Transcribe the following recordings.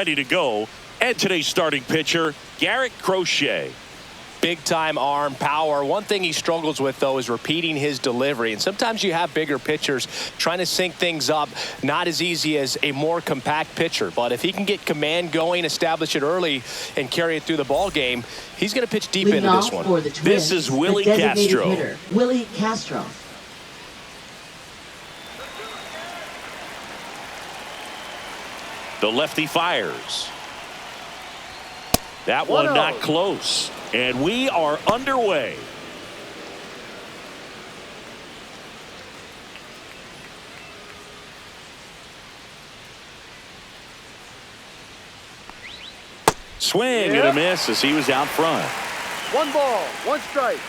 ready to go. And today's starting pitcher, Garrett Crochet. Big time arm power. One thing he struggles with, though, is repeating his delivery. And sometimes you have bigger pitchers trying to sync things up. Not as easy as a more compact pitcher. But if he can get command going, establish it early, and carry it through the ball game, he's going to pitch deep into this one. For the Twins, this is Willie Castro. Hitter, Willie Castro. The lefty fires. That one not close. And we are underway. Swing and a miss as he was out front. 1 ball, 1 strike.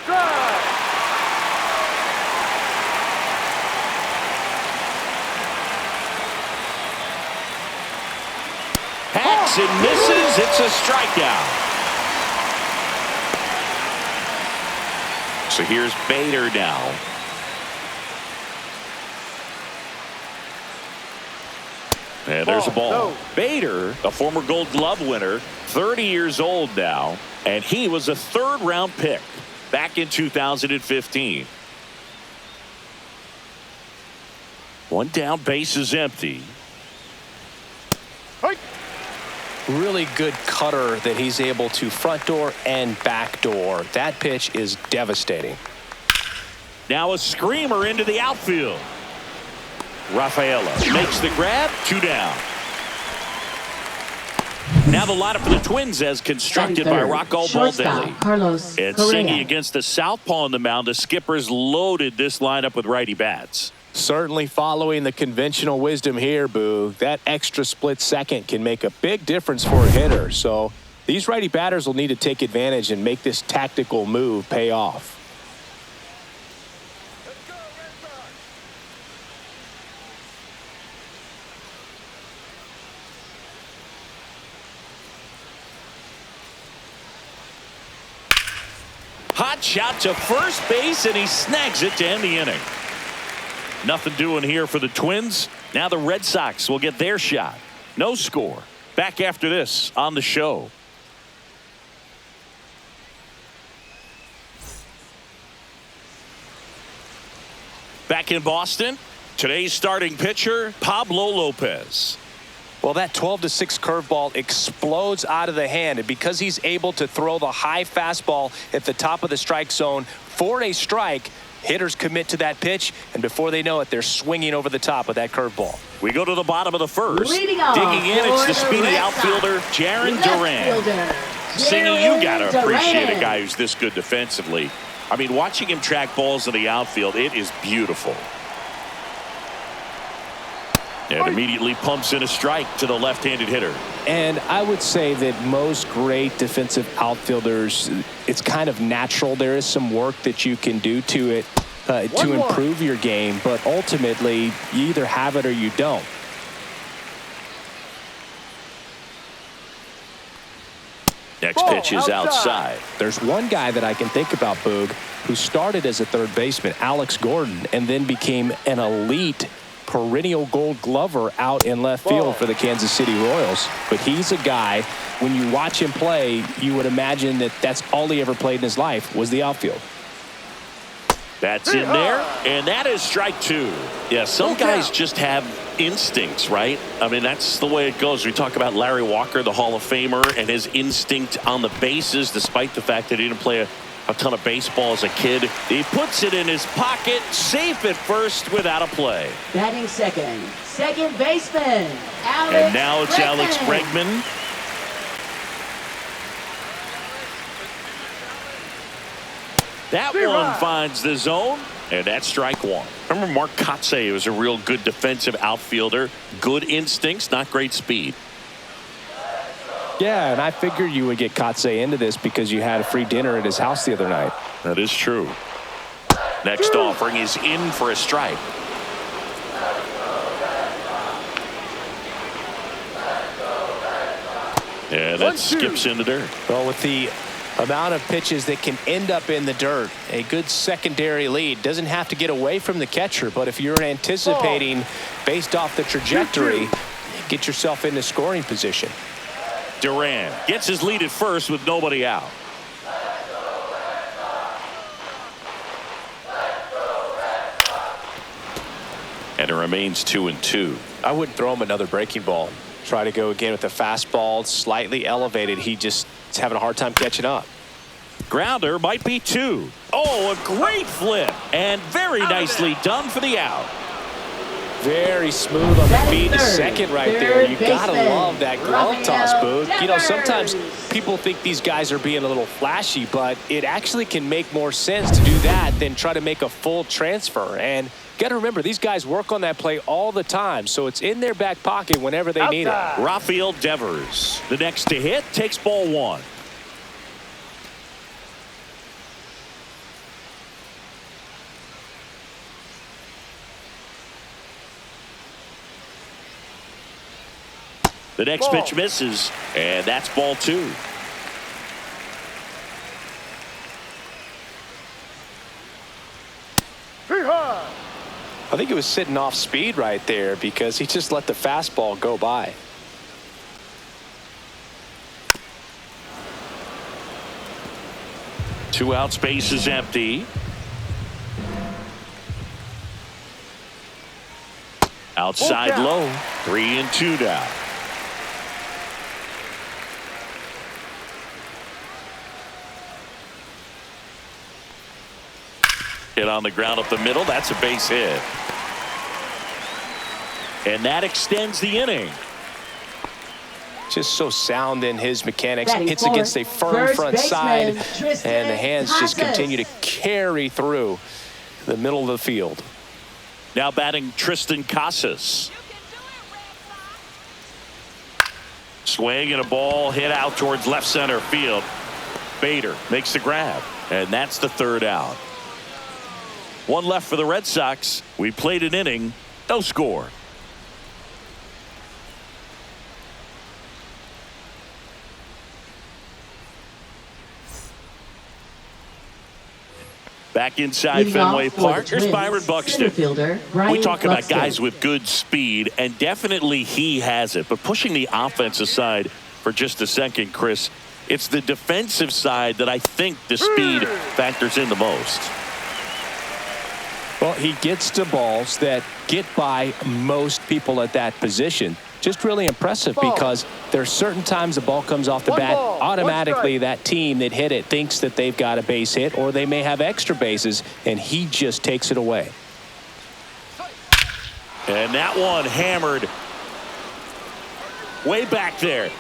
Strike. Hacks and misses. It's a strikeout. So here's Bader now. And there's a ball. No. Bader, a former Gold Glove winner, 30 years old now, and he was a 3rd-round pick back in 2015. 1 down, base is empty. Really good cutter that he's able to front door and back door. That pitch is devastating. Now a screamer into the outfield. Rafaela makes the grab. 2 down. Now the lineup for the Twins as constructed by Rocco Baldelli. Carlos And Correa. singing against the southpaw on the mound, the Skippers loaded this lineup with righty bats. Certainly following the conventional wisdom here, Boo. That extra split second can make a big difference for a hitter. So these righty batters will need to take advantage and make this tactical move pay off. Hot shot to first base, and he snags it to end the inning. Nothing doing here for the Twins. Now the Red Sox will get their shot. No score. Back after this on the show. Back in Boston, today's starting pitcher, Pablo Lopez. Well, that 12-6 curveball explodes out of the hand, and because he's able to throw the high fastball at the top of the strike zone for a strike, hitters commit to that pitch, and before they know it, they're swinging over the top of that curveball. We go to the bottom of the first. Leading off Digging in, it's the for speedy Red outfielder, Sox, Jarren left Duran. fielder, Singing, you got to Jarren appreciate a Duran. guy who's this good defensively. I mean, watching him track balls in the outfield, it is beautiful. And immediately pumps in a strike to the left-handed hitter. And I would say that most great defensive outfielders, it's kind of natural. There is some work that you can do to it to improve your game, but ultimately you either have it or you don't. Next pitch is outside. There's one guy that I can think about, Boog, who started as a third baseman, Alex Gordon, and then became an elite perennial Gold Glover out in left field for the Kansas City Royals. But he's a guy, when you watch him play, you would imagine that that's all he ever played in his life was the outfield. That's in there, and that is strike 2. Yeah, some guys just have instincts, right? I mean, that's the way it goes. We talk about Larry Walker, the Hall of Famer, and his instinct on the bases, despite the fact that he didn't play a ton of baseball as a kid. He puts it in his pocket, safe at first without a play. Batting second, second baseman, Alex And now it's Bregman. Alex Bregman. That one finds the zone, and that's strike 1. Remember Mark Kotsay was a real good defensive outfielder. Good instincts, not great speed. Yeah, and I figured you would get Kotsay into this because you had a free dinner at his house the other night. That is true. Next offering is in for a strike. And that skips into dirt. Well, with the Amount of pitches that can end up in the dirt. A good secondary lead. Doesn't have to get away from the catcher, but if you're anticipating based off the trajectory, get yourself into scoring position. Duran gets his lead at first with nobody out. And it remains 2-2. I wouldn't throw him another breaking ball. Try to go again with the fastball, slightly elevated. He just is having a hard time catching up. Grounder might be 2. Oh, a great flip. And very nicely done for the out. Very smooth on the feet to second right there. You gotta love that glove toss, Boog. You know, sometimes people think these guys are being a little flashy, but it actually can make more sense to do that than try to make a full transfer. And you got to remember, these guys work on that play all the time, so it's in their back pocket whenever they need it. Rafael Devers, the next to hit, takes ball 1. The next pitch misses, and that's ball 2. I think he was sitting off speed right there because he just let the fastball go by. Two out, space is empty. Outside low, 3-2 now. Hit on the ground up the middle. That's a base hit. And that extends the inning. Just so sound in his mechanics. Hits against a firm front side, and the hands just continue to carry through the middle of the field. Now batting Tristan Casas. Swing and a ball hit out towards left center field. Bader makes the grab, and that's the 3rd out. 1 left for the Red Sox. We played an inning, no score. Back inside Fenway Park, here's Byron Buxton. We talk about guys with good speed, and definitely he has it. But pushing the offense aside for just a second, Chris, it's the defensive side that I think the speed factors in the most. Well, he gets to balls that get by most people at that position. Just really impressive because there are certain times the ball comes off the bat. Automatically, that team that hit it thinks that they've got a base hit, or they may have extra bases, and he just takes it away. And that one hammered way back there.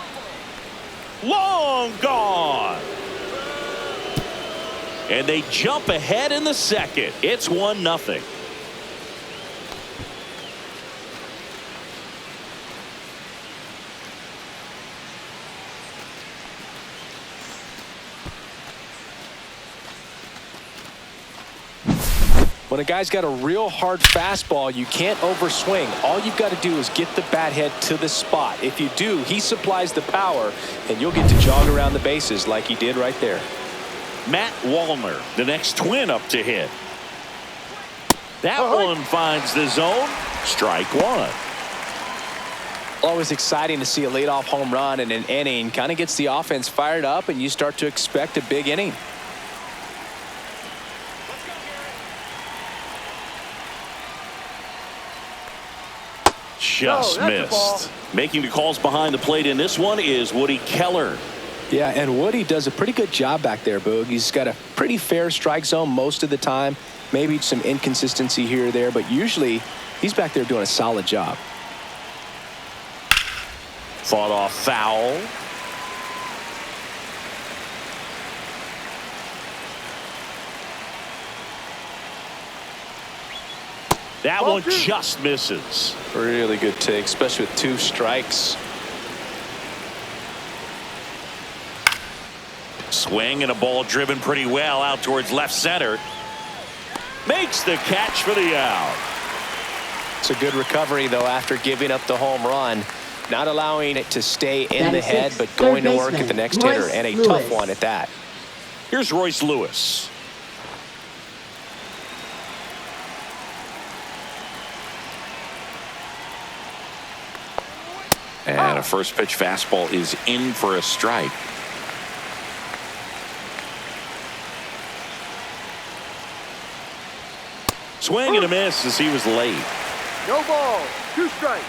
Long gone. And they jump ahead in the second. It's 1-0. When a guy's got a real hard fastball, you can't overswing. All you've got to do is get the bat head to the spot. If you do, he supplies the power, and you'll get to jog around the bases like he did right there. Matt Wallner, the next Twin up to hit. That one finds the zone. Strike 1. Always exciting to see a leadoff home run in an inning. Kind of gets the offense fired up, and you start to expect a big inning. Just missed. Making the calls behind the plate in this one is Woody Keller. Yeah, and Woody does a pretty good job back there, Boog. He's got a pretty fair strike zone most of the time. Maybe some inconsistency here or there, but usually he's back there doing a solid job. Fought off foul. That one just misses. Really good take, especially with 2 strikes. Swing and a ball driven pretty well out towards left center. Makes the catch for the out. It's a good recovery, though, after giving up the home run. Not allowing it to stay in the head, but going to work at the next hitter, and a tough one at that. Here's Royce Lewis. And a first pitch fastball is in for a strike. Swing and a miss as he was late. No ball. 2 strikes.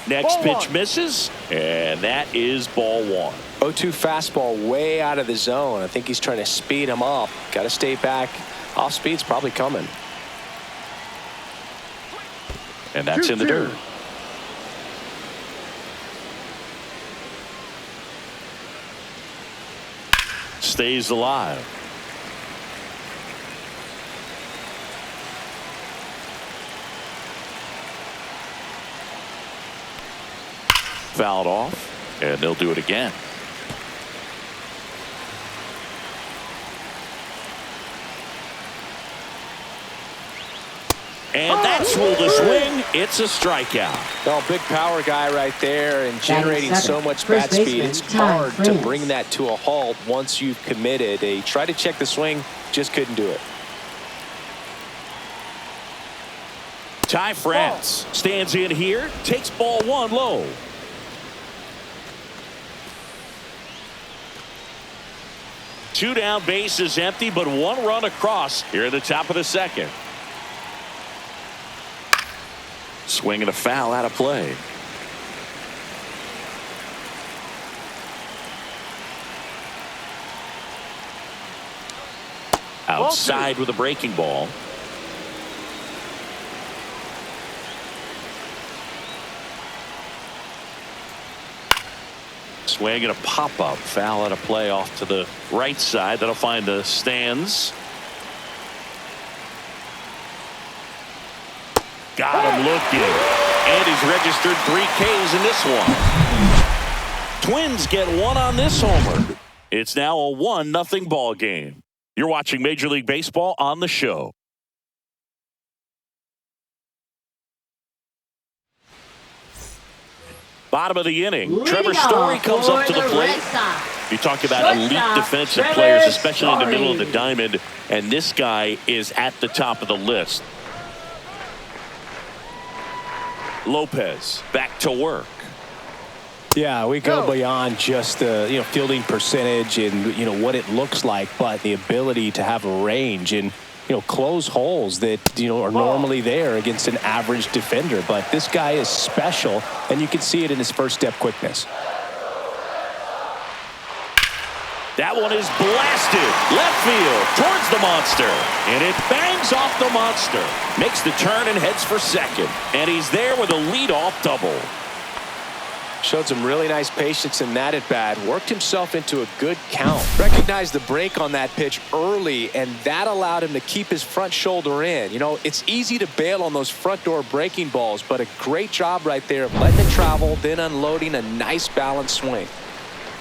Next Ball pitch one. misses, and that is ball 1. 0-2 fastball way out of the zone. I think he's trying to speed him up. Got to stay back. Off speed's probably coming. And that's in the dirt. Stays alive. Fouled off, and they'll do it again. And that's ruled a swing. It's a strikeout. Oh, big power guy right there, and generating so much bat First speed. baseman, It's Ty hard to France. bring that to a halt once you've committed. They tried to check the swing, just couldn't do it. Ty France stands in here, takes ball 1 low. Two down, base is empty, but 1 run across here at the top of the second. Swing and a foul out of play. Outside with a breaking ball. Swing and a pop-up. Foul out of play off to the right side. That'll find the stands. Got him looking. And he's registered 3 Ks in this one. Twins get 1 on this homer. It's now a 1-0 ball game. You're watching Major League Baseball on the show. Bottom of the inning. Trevor Story comes up to the plate. You talk about elite defensive players, especially in the middle of the diamond, and this guy is at the top of the list. Lopez back to work. Yeah, we go beyond just the fielding percentage and what it looks like, but the ability to have a range and close holes that are normally there against an average defender. But this guy is special, and you can see it in his first step quickness. That one is blasted left field towards the monster, and it bangs off the monster. Makes the turn and heads for second, and he's there with a leadoff double. Showed some really nice patience in that at bat. Worked himself into a good count. Recognized the break on that pitch early, and that allowed him to keep his front shoulder in. It's easy to bail on those front door breaking balls, but a great job right there of letting it travel, then unloading a nice balanced swing.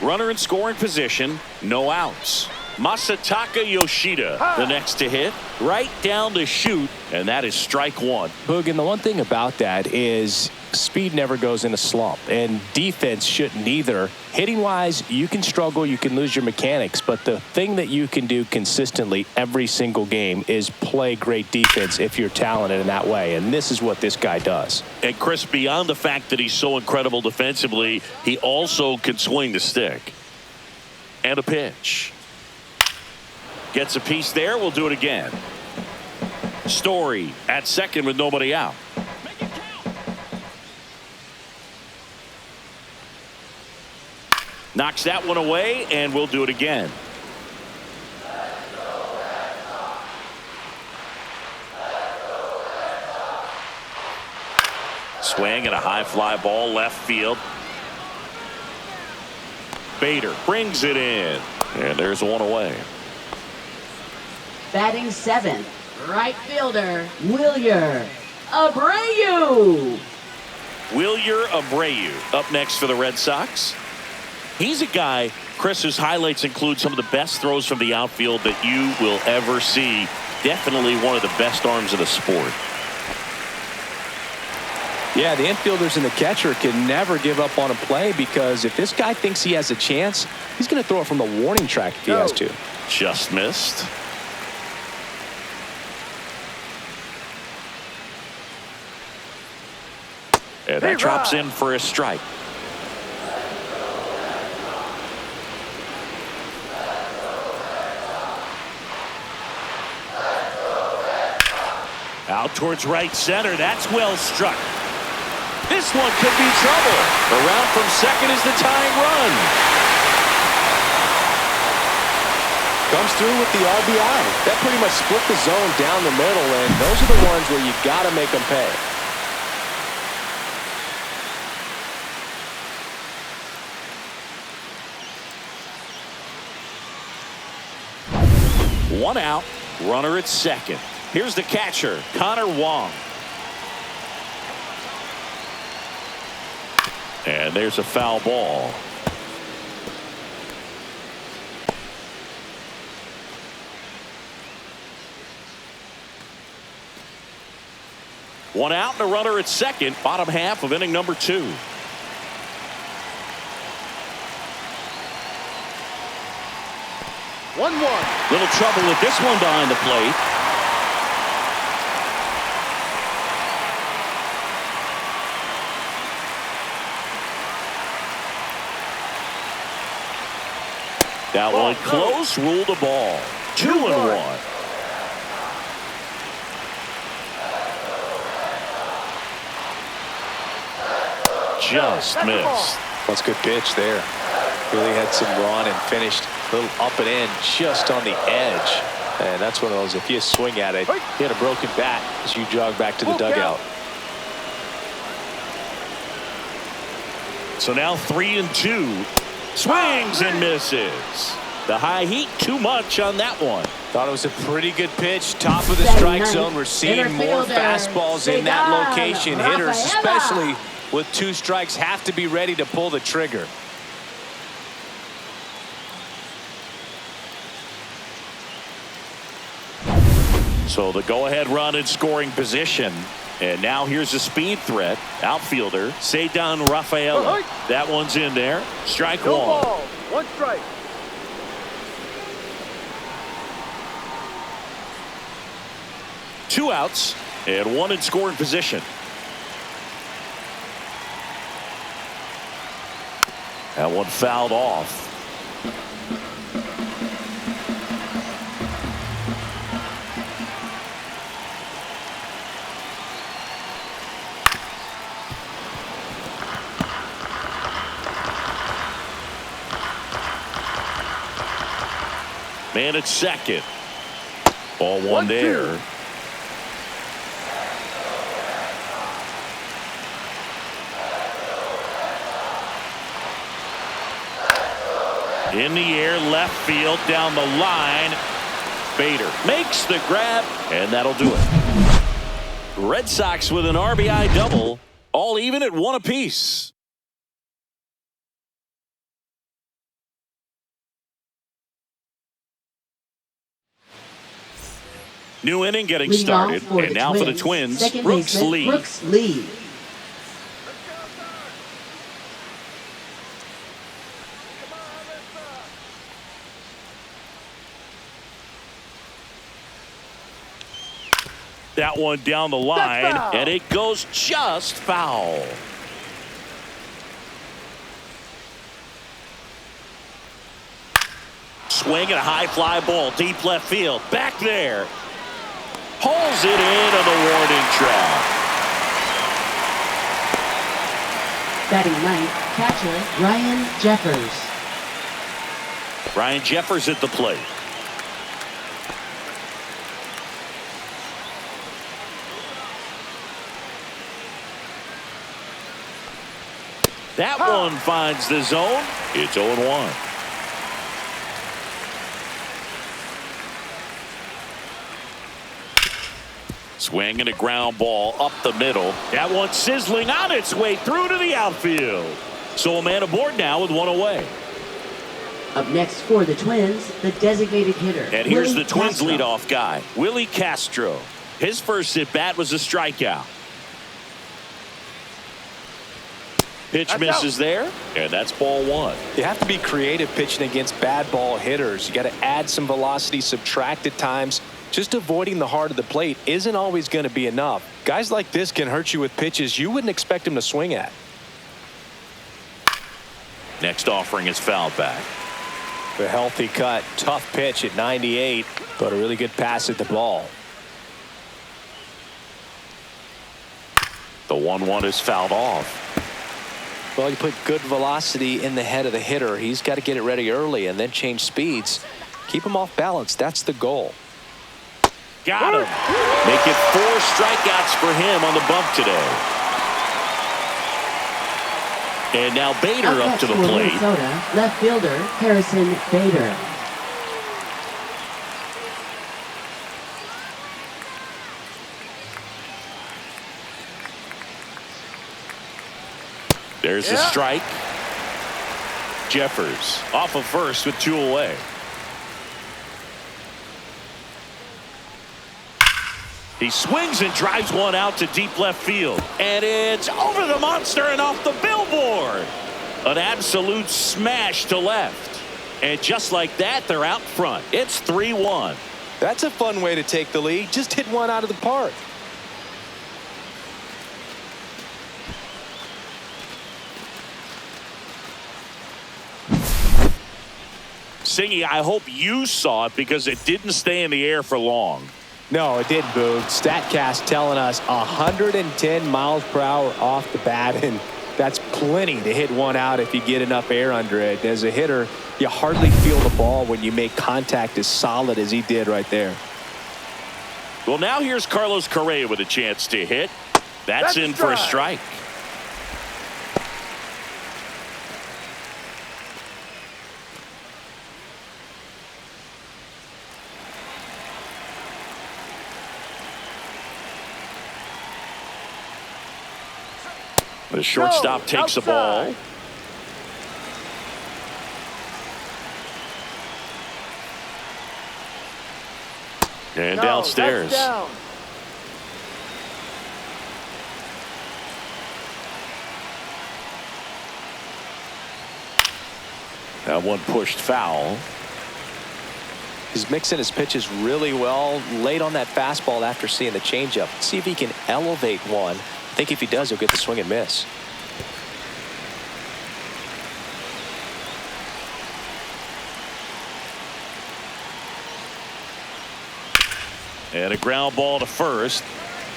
Runner in scoring position, no outs. Masataka Yoshida, the next to hit, right down the chute, and that is strike 1. Boog, and the one thing about that is speed never goes in a slump, and defense shouldn't either. Hitting-wise, you can struggle, you can lose your mechanics, but the thing that you can do consistently every single game is play great defense if you're talented in that way, and this is what this guy does. And Chris, beyond the fact that he's so incredible defensively, he also can swing the stick. And a pitch. Gets a piece there. We'll do it again. Story at second with nobody out. Knocks that one away, and we'll do it again. Swing and a high fly ball left field. Bader brings it in, and there's one away. Batting 7th, right fielder, Wilyer Abreu. Wilyer Abreu up next for the Red Sox. He's a guy, Chris, whose highlights include some of the best throws from the outfield that you will ever see. Definitely one of the best arms of the sport. Yeah, the infielders and the catcher can never give up on a play, because if this guy thinks he has a chance, he's going to throw it from the warning track if he has to. Just missed. And that drops in for a strike. Out towards right center. That's well struck. This one could be trouble. Around from second is the tying run. Comes through with the RBI. That pretty much split the zone down the middle, and those are the ones where you got to make them pay. One out, runner at second. Here's the catcher, Connor Wong. And there's a foul ball. One out and a runner at second, bottom half of inning number 2. Little trouble with this one behind the plate. That one close, ruled a ball. 2-1. Just missed. That's a good pitch there. Really had some run and finished a little up and in, just on the edge. And that's one of those, if you swing at it, you hit a broken bat as you jog back to the dugout. So now 3-2. Swings and misses. The high heat, too much on that one. Thought it was a pretty good pitch. Top of the strike zone. We're seeing more fastballs in that location. Hitters, especially with 2 strikes, have to be ready to pull the trigger. So the go-ahead run in scoring position. And now here's a speed threat. Outfielder, Cedar Rafaela. That one's in there. Strike 1. Ball. 1 strike. Two outs and 1 in scoring position. That one fouled off. Man at second. Ball 1 there. In the air, left field, down the line. Bader makes the grab, and that'll do it. Red Sox with an RBI double, all even at 1 apiece. New inning getting started, and now for the Twins, Brooks Lee. That one down the line, and it goes just foul. Swing and a high fly ball, deep left field, back there. Hauls it in on the warning track. Batting ninth, catcher Ryan Jeffers. Ryan Jeffers at the plate. That one finds the zone. It's 0-1. Swing and a ground ball up the middle. That one sizzling on its way through to the outfield. So a man aboard now with 1 away. Up next for the Twins, the designated hitter. And here's Willie the Twins Castro. leadoff guy, Willie Castro. His first at bat was a strikeout. Pitch That's misses out. there, and that's ball one. You have to be creative pitching against bad ball hitters. You got to add some velocity, subtract at times. Just avoiding the heart of the plate isn't always going to be enough. Guys like this can hurt you with pitches you wouldn't expect them to swing at. Next offering is fouled back. A healthy cut, tough pitch at 98, but a really good pass at the ball. The 1-1 is fouled off. Well, you put good velocity in the head of the hitter. He's got to get it ready early and then change speeds. Keep him off balance. That's the goal. Got him. Make it 4 strikeouts for him on the bump today. And now Bader up to the plate. Minnesota, left fielder Harrison Bader. There's the strike. Jeffers off of first with 2 away. He swings and drives one out to deep left field. And it's over the monster and off the billboard. An absolute smash to left. And just like that, they're out front. It's 3-1. That's a fun way to take the lead. Just hit one out of the park. Singy, I hope you saw it because it didn't stay in the air for long. No, it didn't, Boog. StatCast telling us 110 miles per hour off the bat, and that's plenty to hit one out if you get enough air under it. As a hitter, you hardly feel the ball when you make contact as solid as he did right there. Well, now here's Carlos Correa with a chance to hit. That's in for a strike. The shortstop takes the ball. And downstairs. Down. That one pushed foul. He's mixing his pitches really well. Late on that fastball after seeing the changeup. See if he can elevate one. I think if he does, he'll get the swing and miss. And a ground ball to first.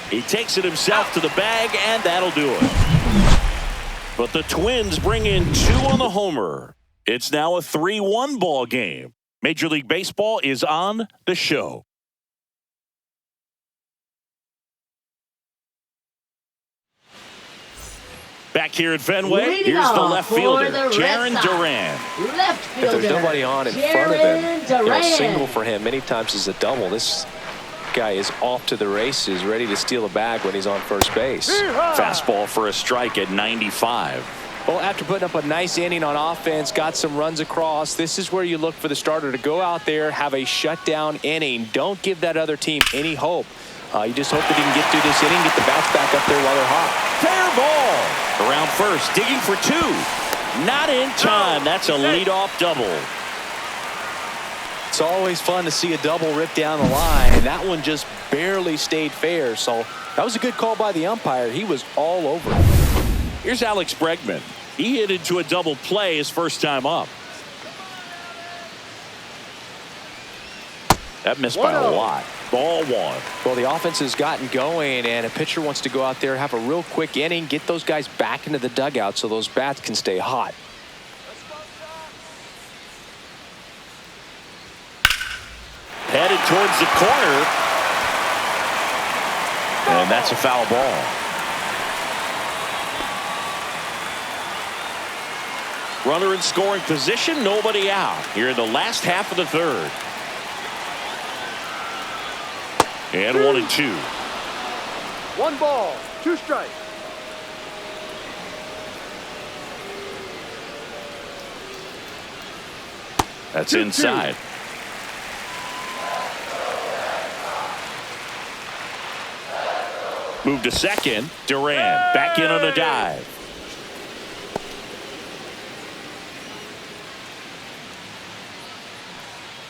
He takes it himself to the bag, and that'll do it. But the Twins bring in 2 on the homer. It's now a 3-1 ball game. Major League Baseball is on the show. Back here at Fenway, Leading here's the off left for fielder, the Red Jaron Sox. Duran. Left fielder. If there's nobody on in front of him, Jaron single for him many times is a double. This guy is off to the races, ready to steal a bag when he's on first base. Fastball for a strike at 95. Well, after putting up a nice inning on offense, got some runs across, this is where you look for the starter to go out there, have a shutdown inning. Don't give that other team any hope. You just hope that he can get through this inning, get the bats back up there while they're hot. Fair ball. Around first, digging for 2. Not in time. That's a leadoff double. It's always fun to see a double rip down the line, and that one just barely stayed fair. So that was a good call by the umpire. He was all over it. Here's Alex Bregman. He hit into a double play his first time up. That missed by a lot. Ball 1. Well, the offense has gotten going, and a pitcher wants to go out there, have a real quick inning, get those guys back into the dugout so those bats can stay hot. Headed towards the corner. And that's a foul ball. Runner in scoring position, nobody out. Here in the last half of the third. And 1-2. 1 ball, 2 strikes. That's inside. Move to second. Duran back in on a dive.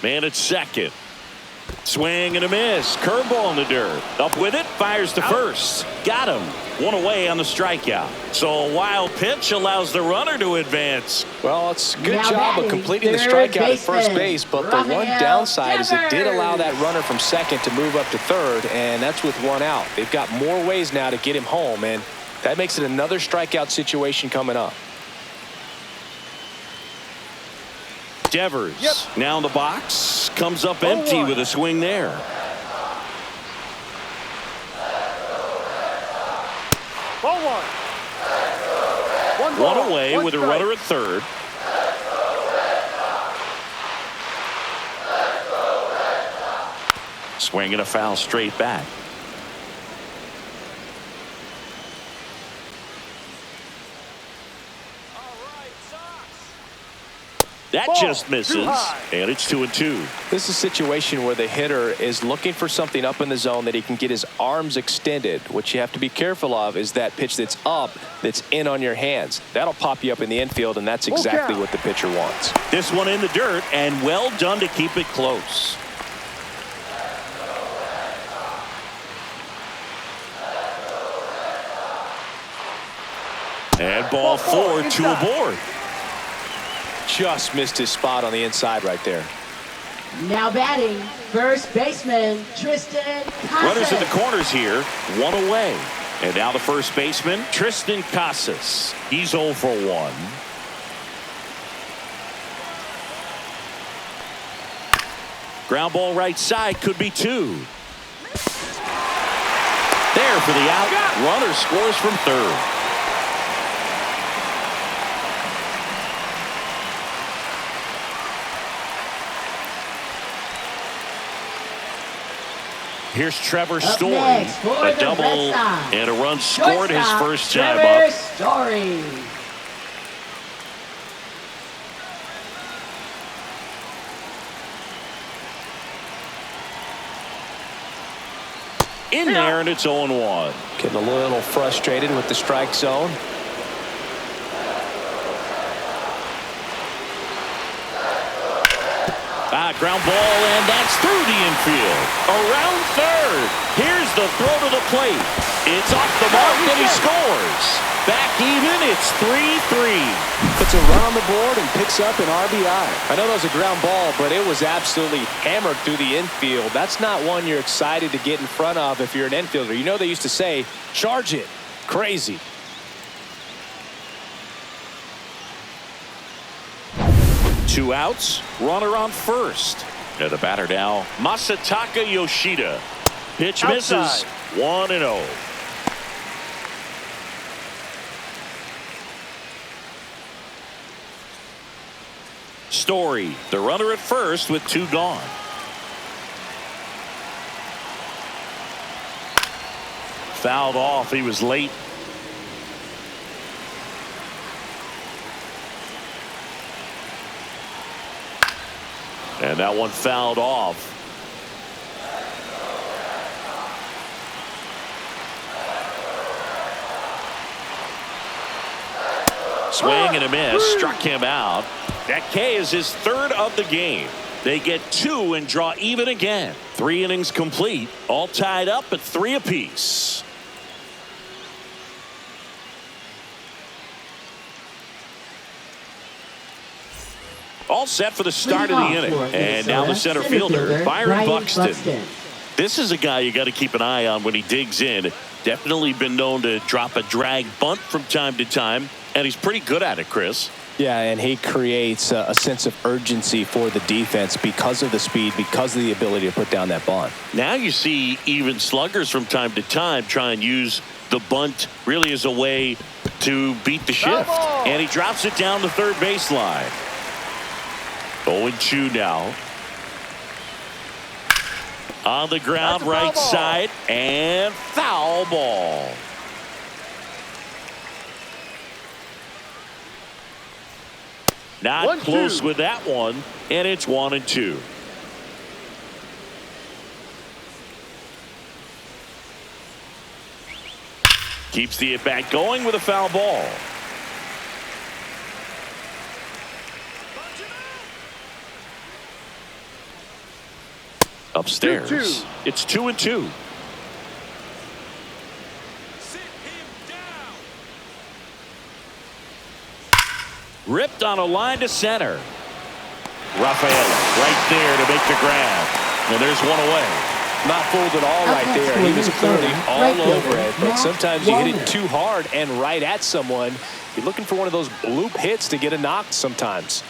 Man at second. Swing and a miss. Curveball in the dirt. Up with it. Fires to first. Got him. One away on the strikeout. So a wild pitch allows the runner to advance. Well, it's a good job of completing the strikeout at first base, but the one downside is it did allow that runner from second to move up to third, and that's with one out. They've got more ways now to get him home, and that makes it another strikeout situation coming up. Devers now in the box. Comes up empty with a swing there. Ball one. One away with a runner at third. Swing and a foul straight back. That just misses, and it's 2-2. This is a situation where the hitter is looking for something up in the zone that he can get his arms extended. What you have to be careful of is that pitch that's up, that's in on your hands. That'll pop you up in the infield, and that's exactly what the pitcher wants. This one in the dirt, and well done to keep it close. And ball four, two aboard. Just missed his spot on the inside right there. Now batting, first baseman, Tristan Casas. Runners in the corners here, one away. And now the first baseman, Tristan Casas. He's 0 for 1. Ground ball right side, could be 2. There for the out. Runner scores from third. Here's Trevor Story, a double and a run scored his first time up. Story. In there, and it's 0-1. Getting a little frustrated with the strike zone. Ground ball, and that's through the infield. Around third. Here's the throw to the plate. It's off the mark, and he scores. Back even, it's 3-3. Puts a run on the board and picks up an RBI. I know that was a ground ball, but it was absolutely hammered through the infield. That's not one you're excited to get in front of if you're an infielder. You know they used to say, charge it. Crazy. Two outs, runner on first. And the batter now, Masataka Yoshida. Pitch misses, 1-0. Story, the runner at first with 2 gone. Fouled off, he was late. And that one fouled off. Swing and a miss, struck him out. That K is his third of the game. They get 2 and draw even again. 3 innings complete, all tied up at 3 apiece. All set for the start of the inning. And now the center fielder, Byron Buxton. This is a guy you got to keep an eye on when he digs in. Definitely been known to drop a drag bunt from time to time, and he's pretty good at it, Chris. Yeah, and he creates a sense of urgency for the defense because of the speed, because of the ability to put down that bunt. Now you see even sluggers from time to time try and use the bunt really as a way to beat the shift. And he drops it down the third baseline. 0-2 now. On the ground, right side, and foul ball. Not close with that one, and it's 1-2. Keeps the at-bat going with a foul ball. upstairs. 2-2. It's 2-2. Ripped on a line to center. Rafaela right there to make the grab. And there's one away. Not fooled at all right there. He was clearly all over it. But sometimes you hit it too hard and right at someone. You're looking for one of those bloop hits to get a knock sometimes.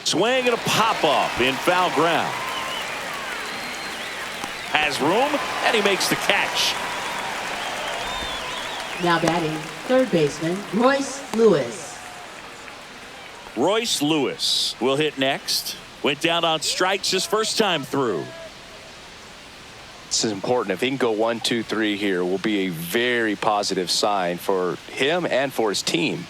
Swing and a pop-up in foul ground. Has room, and he makes the catch. Now batting, third baseman, Royce Lewis. Royce Lewis will hit next. Went down on strikes his first time through. This is important. If he can go 1, 2, 3 here, will be a very positive sign for him and for his team.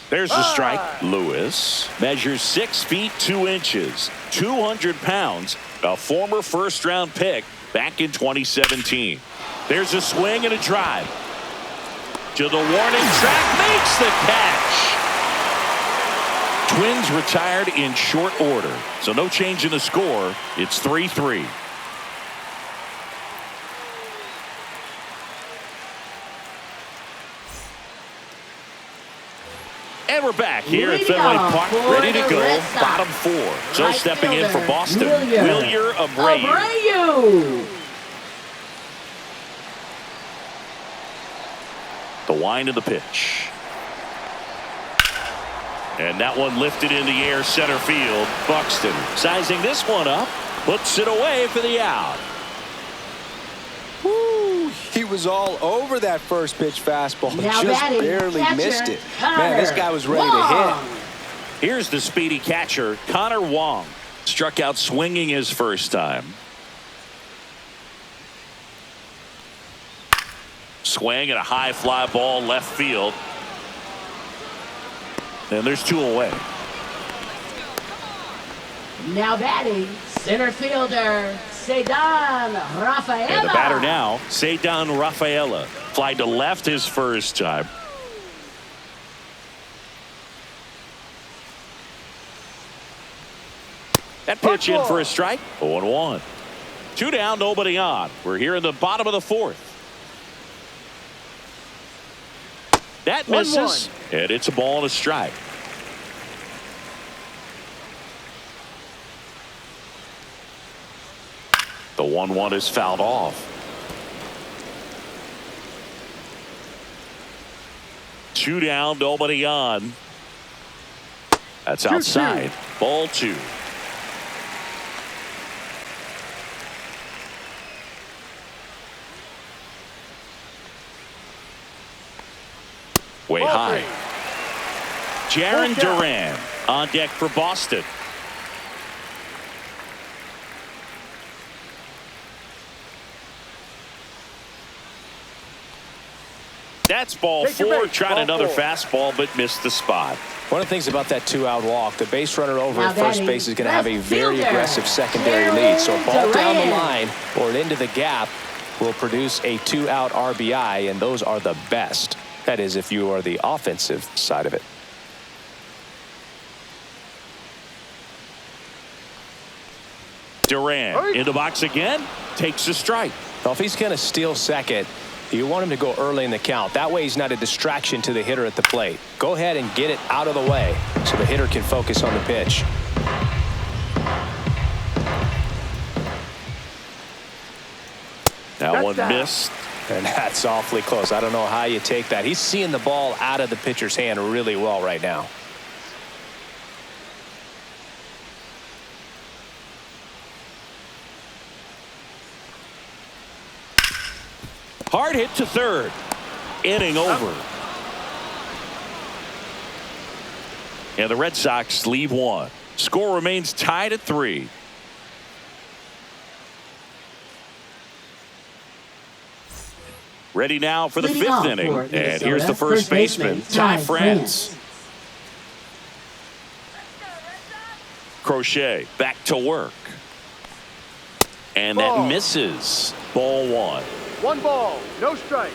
There's the strike. Lewis measures 6 feet 2 inches, 200 pounds, a former first-round pick back in 2017. There's a swing and a drive. To the warning track, makes the catch. Twins retired in short order, so no change in the score. It's 3-3. And we're back here at Fenway Park, ready to go, bottom 4. So stepping in for Boston, Wilyer Abreu. The wind of the pitch. And that one lifted in the air center field. Buxton sizing this one up, puts it away for the out. Woo, he was all over that first pitch fastball. Now Just batting, barely catcher, missed it. Connor Man, this guy was ready to hit. Wong. Here's the speedy catcher, Connor Wong. Struck out swinging his first time. Swing and a high fly ball left field. And there's 2 away. Now batting, center fielder, Cedar Rafaela. And the batter now, Cedar Rafaela. Fly to left his first time. That pitch in for a strike. 0-1. 2 down, nobody on. We're here in the bottom of the 4th. That misses, and it's a ball and a strike. The 1-1 is fouled off. 2 down, nobody on. That's outside. Ball 2. Way high. Jaron Duran on deck for Boston. That's ball 4. Tried another fastball, but missed the spot. One of the things about that 2-out walk, the base runner over Now at first batting, base is going to have a left very fielder, aggressive secondary Jaron lead. So a ball down the Duran. line or into the gap will produce a 2-out RBI, and those are the best. That is, if you are the offensive side of it. Duran in the box again, takes a strike. Well, if he's going to steal second, you want him to go early in the count. That way he's not a distraction to the hitter at the plate. Go ahead and get it out of the way so the hitter can focus on the pitch. That one missed. And that's awfully close. I don't know how you take that. He's seeing the ball out of the pitcher's hand really well right now. Hard hit to third. Inning over. And the Red Sox leave 1. Score remains tied at 3. Ready now for the Leading 5th off inning. for And Minnesota, here's the first baseman, Ty France. Crochet back to work. And that misses. Ball 1. 1 ball, no strike.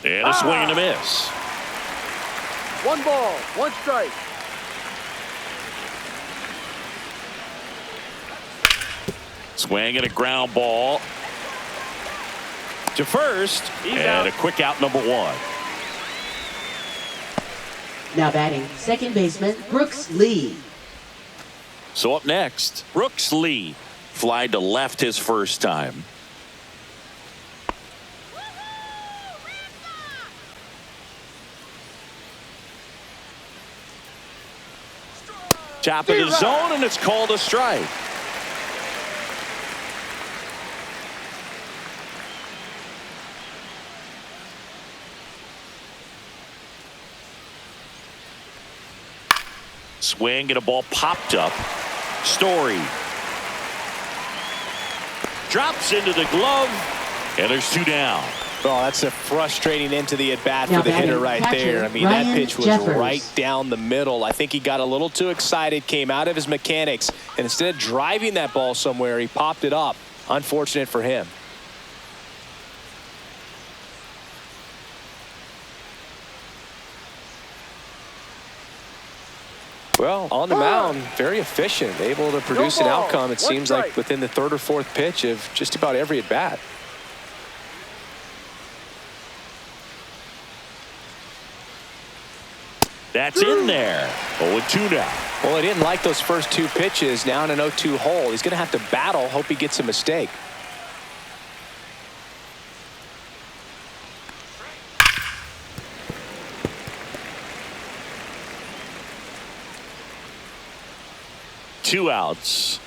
And a swing and a miss. 1 ball, 1 strike. Swing and a ground ball to first. He's and out. a quick out, number 1. Now batting second baseman Brooks Lee. So up next, Brooks Lee. Fly to left his first time. Top of the zone, and it's called a strike. Swing and a ball popped up. Story drops into the glove, and there's 2 down. Oh, that's a frustrating end to the at-bat Now for the hitter batting right catcher, there. I mean, Ryan that pitch was Jeffers. right down the middle. I think he got a little too excited, came out of his mechanics, and instead of driving that ball somewhere, he popped it up. Unfortunate for him. Well, on the mound, very efficient, able to produce an ball, outcome, it 1 seems like, strike. within the 3rd or 4th pitch of just about every at-bat. That's in there. 0-2 now. Well, he didn't like those first 2 pitches. Now in an 0-2 hole, he's going to have to battle, hope he gets a mistake. Two outs.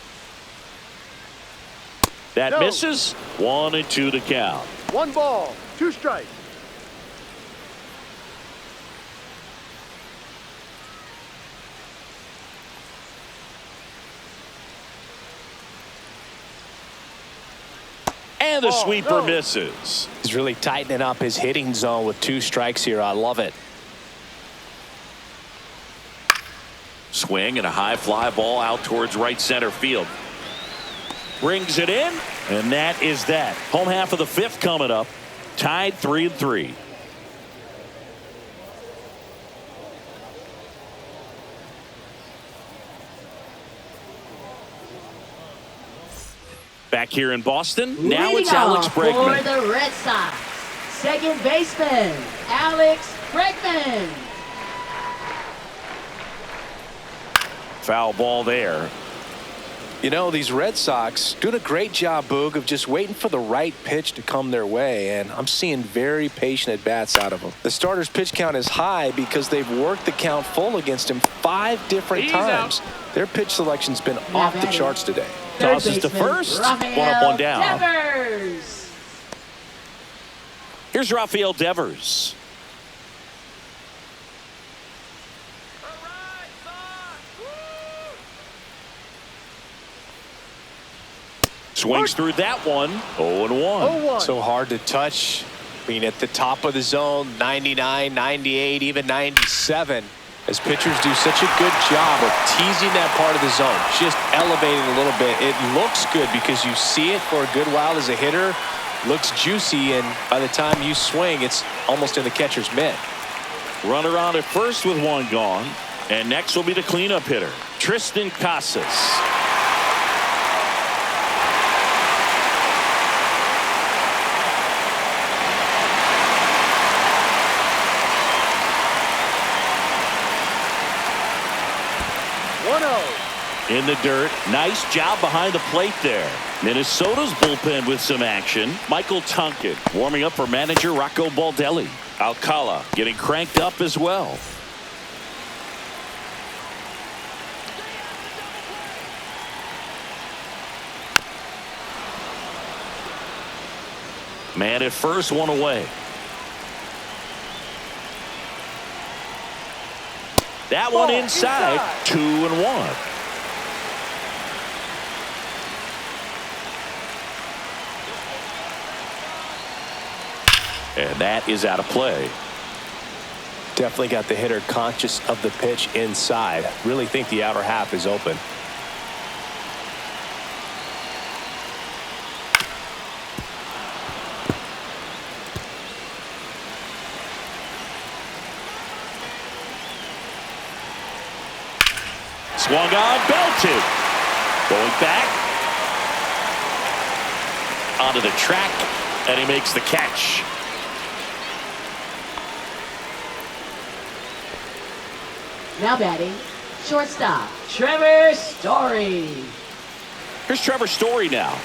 That No. misses. 1-2 to count. 1 ball, 2 strikes. And the Oh, sweeper no. misses. He's really tightening up his hitting zone with 2 strikes here. I love it. Swing and a high fly ball out towards right center field. Brings it in, and that is that. Home half of the 5th coming up. Tied 3-3. Back here in Boston, now it's Leading Alex off for Bregman. the Red Sox, second baseman Alex Bregman. Foul ball there. You know, these Red Sox doing a great job, Boog, of just waiting for the right pitch to come their way, and I'm seeing very patient at-bats out of them. The starter's pitch count is high because they've worked the count full against him 5 different He's times. Their pitch selection's been Now off the batting charts today. third Tosses to baseman first. Rafael One up, one down. Devers. Here's Rafael Devers. Swings through that one. 0-1. 0-1. So hard to touch. I mean, at the top of the zone, 99, 98, even 97. As pitchers do such a good job of teasing that part of the zone, just elevating a little bit. It looks good because you see it for a good while as a hitter. Looks juicy, and by the time you swing, it's almost in the catcher's mitt. Runner on at first with 1 gone. And next will be the cleanup hitter, Tristan Casas. In the dirt. Nice job behind the plate there. Minnesota's bullpen with some action. Michael Tonkin warming up for manager Rocco Baldelli. Alcala getting cranked up as well. Man at first, 1 away. That one inside. 2-1. And that is out of play. Definitely got the hitter conscious of the pitch inside. Really think the outer half is open. Swung on, belted. Going back. Onto the track, and he makes the catch. Now batting, shortstop, Trevor Story. Here's Trevor Story now.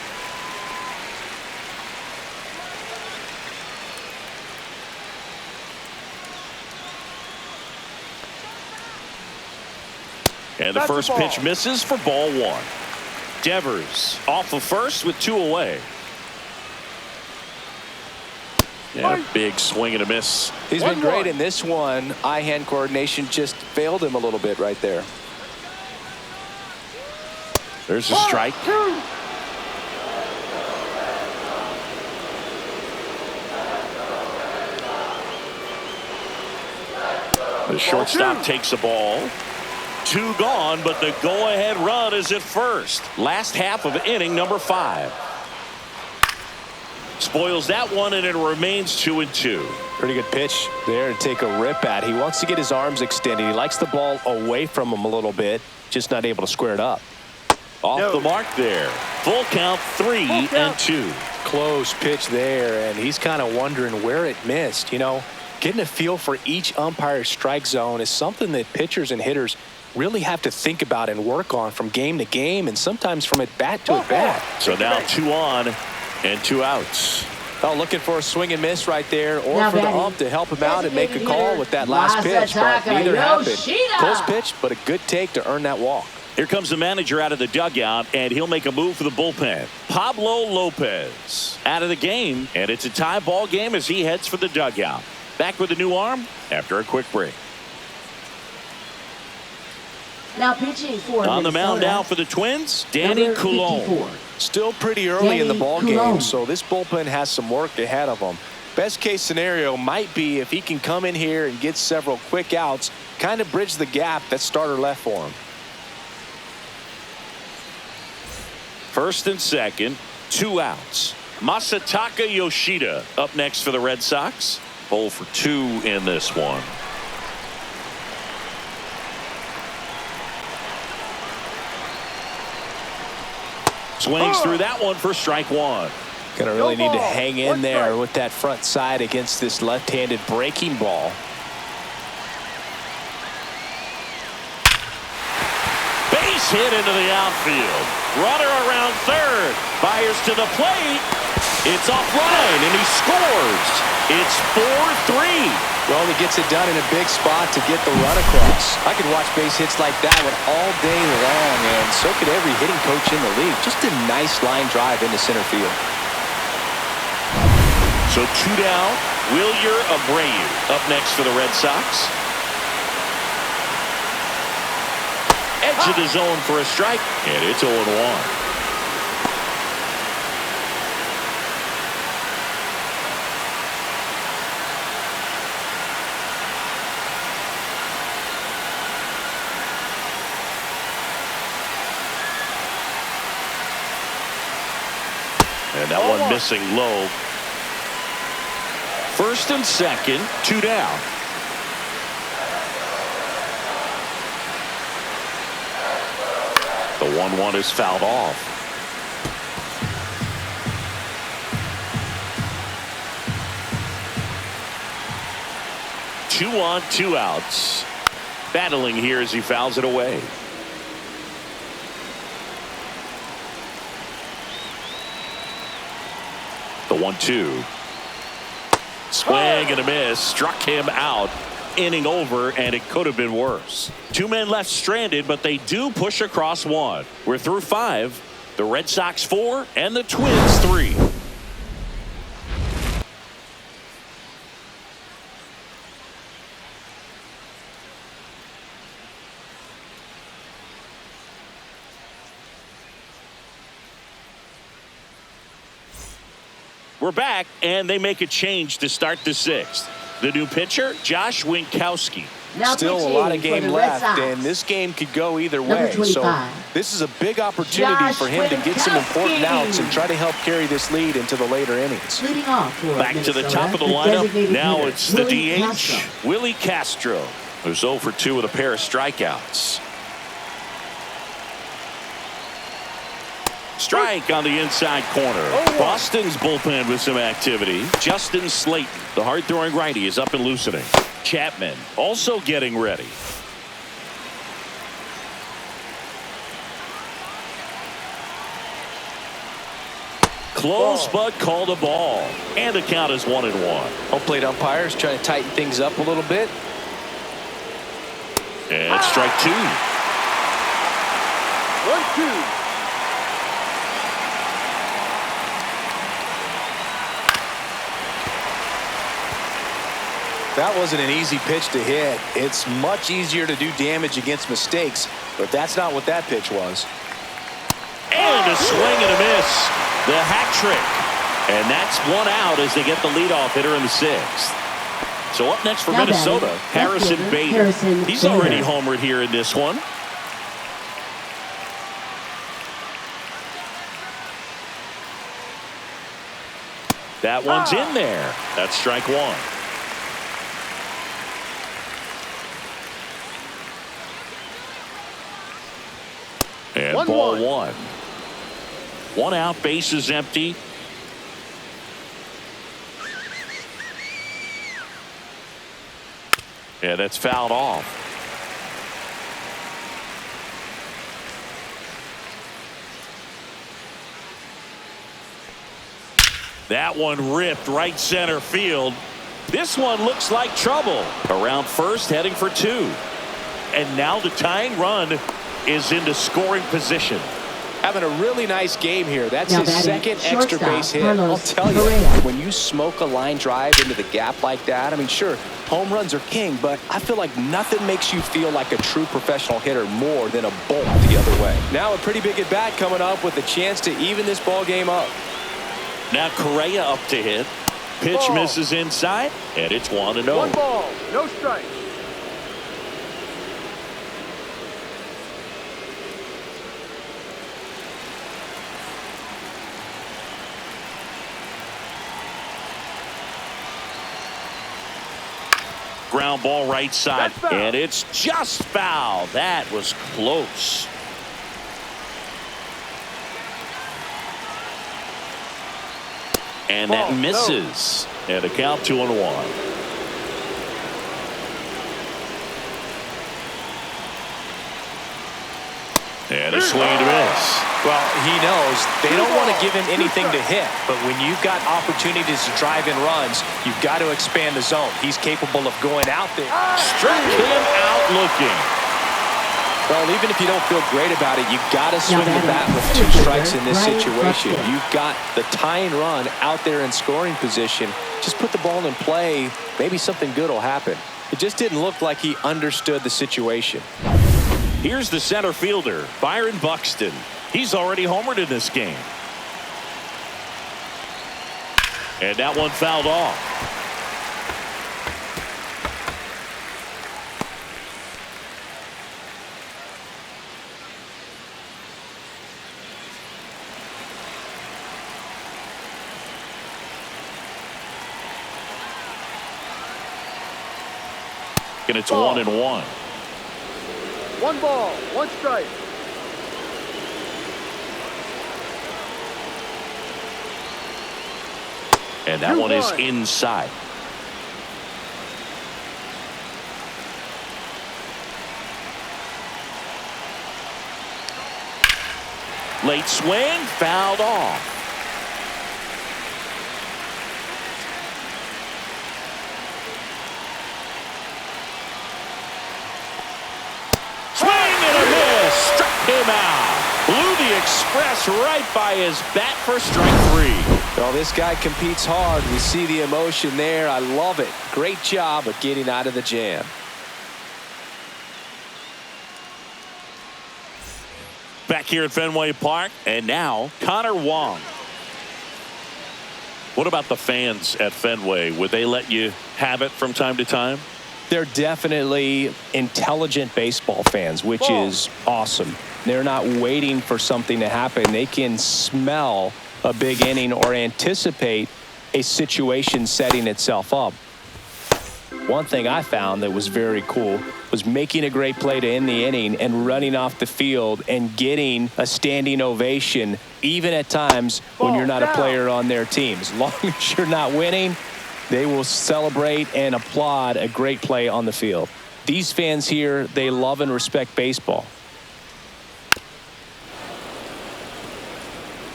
And the first pitch misses for ball one. Devers off of first with 2 away. Yeah, big swing and a miss. He's been great in this one. Eye-hand coordination just failed him a little bit right there. There's a strike. The shortstop takes a ball. 2 gone, but the go-ahead run is at first. Last half of inning number 5. Spoils that one, and it remains 2-2. Pretty good pitch there to take a rip at. He wants to get his arms extended. He likes the ball away from him a little bit, just not able to square it up. Off the mark there. Full count, 3-2. Close pitch there, and he's kind of wondering where it missed. You know, getting a feel for each umpire's strike zone is something that pitchers and hitters really have to think about and work on from game to game, and sometimes from at bat to at bat. So now 2 on and 2 outs. Oh, looking for a swing and miss right there, or now for the ump to help him out and make a call with that last pitch. But neither happened. Close pitch, but a good take to earn that walk. Here comes the manager out of the dugout, and he'll make a move for the bullpen. Pablo Lopez out of the game, and it's a tie ball game as he heads for the dugout. Back with a new arm after a quick break. Now pitching for on the mound now for the Twins, Danny Coulombe. Still pretty early in the ball game, so this bullpen has some work ahead of them. Best case scenario might be if he can come in here and get several quick outs, kind of bridge the gap that starter left for him. First and second, 2 outs. Masataka Yoshida up next for the Red Sox. 0 for 2 in this one. Swings through that one for strike 1. Gonna really need to hang in there with that front side against this left-handed breaking ball. Base hit into the outfield. Runner around third. Fires to the plate. It's offline, and he scores. It's 4-3. Well, he gets it done in a big spot to get the run across. I could watch base hits like that one all day long, and so could every hitting coach in the league. Just a nice line drive into center field. So 2 down. Wilyer Abreu up next for the Red Sox. Edge of the zone for a strike, and it's 0-1. And that one missing low. First and second, 2 down. The 1-1 is fouled off. Two on, 2 outs. Battling here as he fouls it away. The 1-2. Swing and a miss. Struck him out. Inning over, and it could have been worse. 2 men left stranded, but they do push across 1. We're through 5. The Red Sox 4 and the Twins 3. We're back, and they make a change to start the 6th. The new pitcher, Josh Winkowski. Still a lot of game left, and this game could go either way. So this is a big opportunity for him to get some important outs and try to help carry this lead into the later innings. Back to the top of the lineup. Now it's the DH, Willie Castro, who's 0 for 2 with a pair of strikeouts. Strike on the inside corner. Boston's bullpen with some activity. Justin Slayton, the hard-throwing righty, is up and loosening. Chapman also getting ready. Close, but called a ball. And the count is 1-1. Home plate umpires trying to tighten things up a little bit. And strike 2. 1-2. That wasn't an easy pitch to hit. It's much easier to do damage against mistakes, but that's not what that pitch was. And a swing and a miss. The hat trick. And that's 1 out as they get the leadoff hitter in the 6th. So up next for Minnesota, Harrison Bader. He's already homered here in this one. That one's in there. That's strike 1. And ball 1. 1 out, bases empty. Yeah, that's fouled off. That one ripped right center field. This one looks like trouble. Around first, heading for 2. And now the tying run is into scoring position. Having a really nice game here. That's his second extra base hit. I'll tell you, when you smoke a line drive into the gap like that, I mean, sure, home runs are king, but I feel like nothing makes you feel like a true professional hitter more than a bolt the other way. Now a pretty big at-bat coming up with a chance to even this ball game up. Now Correa up to hit. Pitch misses inside, and it's 1-0. 1 ball, no strike. Ground ball right side, and it's just foul. That was close. And that misses. And the count 2-1. And a swing and a miss. Well, he knows they don't want to give him anything to hit, but when you've got opportunities to drive in runs, you've got to expand the zone. He's capable of going out there. Struck him out looking. Well, even if you don't feel great about it, you've got to swing the bat with 2 strikes in this situation. You've got the tying run out there in scoring position. Just put the ball in play. Maybe something good will happen. It just didn't look like he understood the situation. Here's the center fielder, Byron Buxton. He's already homered in this game. And that one fouled off. And it's 1-1. 1 ball, 1 strike. And that one is inside. Late swing, fouled off. Swing and a miss. Struck him out. Blew the express right by his bat for strike 3. Well, this guy competes hard. We see the emotion there. I love it. Great job of getting out of the jam. Back here at Fenway Park, and now Connor Wong. What about the fans at Fenway? Would they let you have it from time to time? They're definitely intelligent baseball fans, which is awesome. They're not waiting for something to happen. They can smell a big inning or anticipate a situation setting itself up. One thing I found that was very cool was making a great play to end the inning and running off the field and getting a standing ovation, even at times when you're not a player on their team. As long as you're not winning, they will celebrate and applaud a great play on the field. These fans here, they love and respect baseball.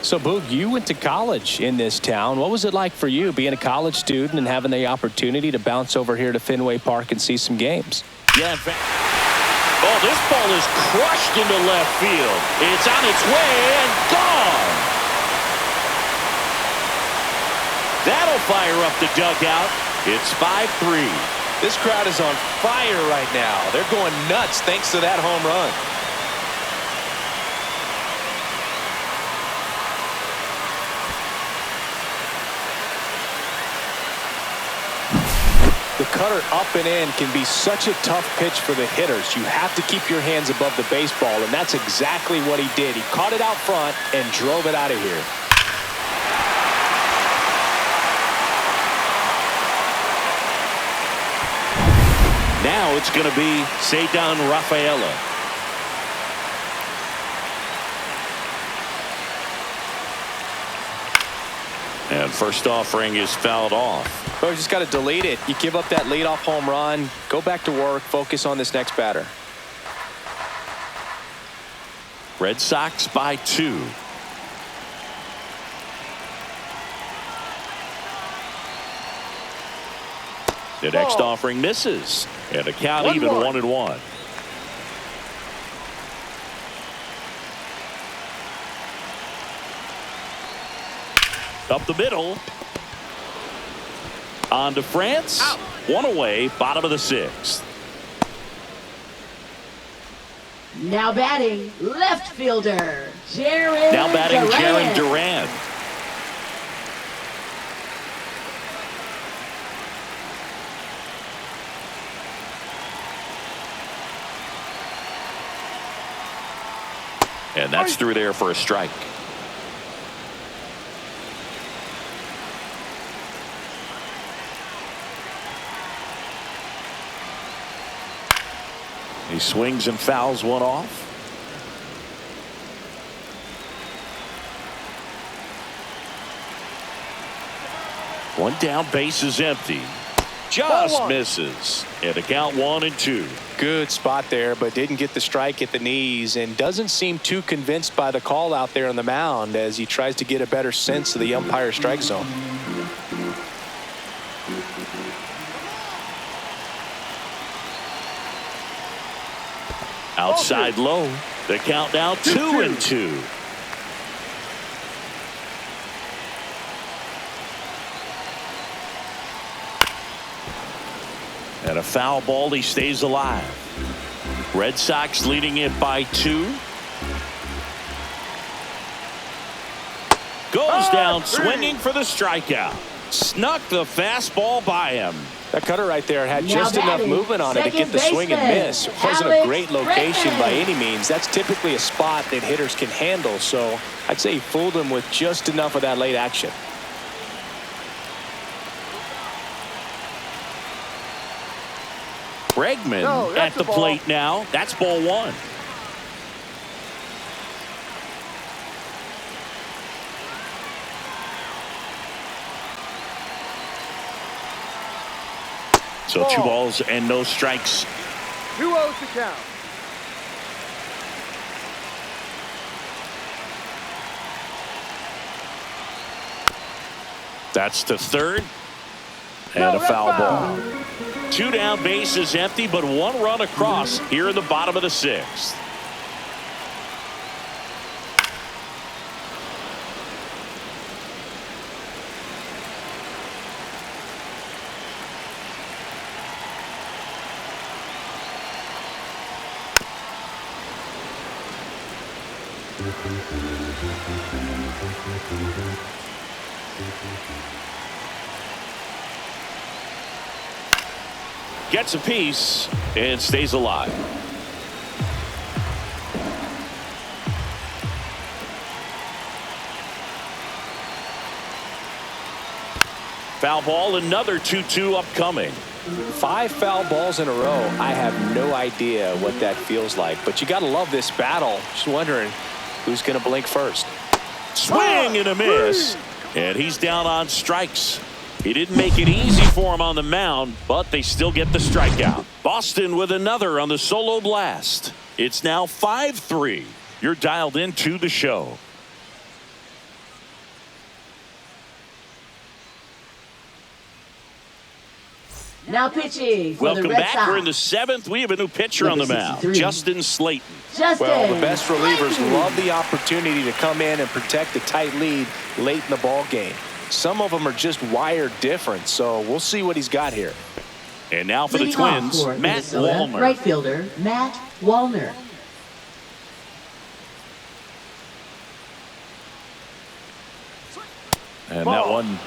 So, Boog, you went to college in this town. What was it like for you being a college student and having the opportunity to bounce over here to Fenway Park and see some games? Yeah, in fact. Oh, this ball is crushed into left field. It's on its way and gone. That'll fire up the dugout. It's 5-3. This crowd is on fire right now. They're going nuts thanks to that home run. The cutter up and in can be such a tough pitch for the hitters. You have to keep your hands above the baseball, and that's exactly what he did. He caught it out front and drove it out of here. Now it's going to be Cedar Rafaela. And first offering is fouled off. Well, you just got to delete it. You give up that leadoff home run, go back to work, focus on this next batter. Red Sox by 2. The next offering misses. And a count even 1-1. Up the middle. On to France. Out. One away, bottom of the 6th. Now batting, left fielder, Jaron Now batting, Jaron Durant. Durant. And that's through there for a strike. He swings and fouls one off. One down, base is empty. Just misses. And a count 1-2. Good spot there, but didn't get the strike at the knees and doesn't seem too convinced by the call out there on the mound as he tries to get a better sense of the umpire strike zone. Outside low. The count now 2-2. And a foul ball. He stays alive. Red Sox leading it by 2. Goes down swinging for the strikeout. Snuck the fastball by him. That cutter right there had just Now enough batting, movement on it to get the swing and baseman, miss. It wasn't a great location by any means. That's typically a spot that hitters can handle. So I'd say he fooled him with just enough of that late action. Bregman at the plate now. That's ball 1. So 2 balls and no strikes. 2-0 to count. That's to third. And a foul ball. 2 down, base is empty, but 1 run across here in the bottom of the 6th. Gets a piece and stays alive. Foul ball, another 2-2 upcoming. 5 foul balls in a row. I have no idea what that feels like, but you got to love this battle. Just wondering who's going to blink first. Swing and a miss, and he's down on strikes. He didn't make it easy for him on the mound, but they still get the strikeout. Boston with another on the solo blast. It's now 5-3. You're dialed into the show. Now pitching for Welcome the Red back. Sox. We're in the 7th. We have a new pitcher on Number the mound, 63. Justin Slayton. Justin. Well, the best relievers Slayton. love the opportunity to come in and protect a tight lead late in the ball game. Some of them are just wired different, so we'll see what he's got here. And now for the Leading off Twins, for Matt Minnesota, Wallner. right fielder Matt Wallner. And that one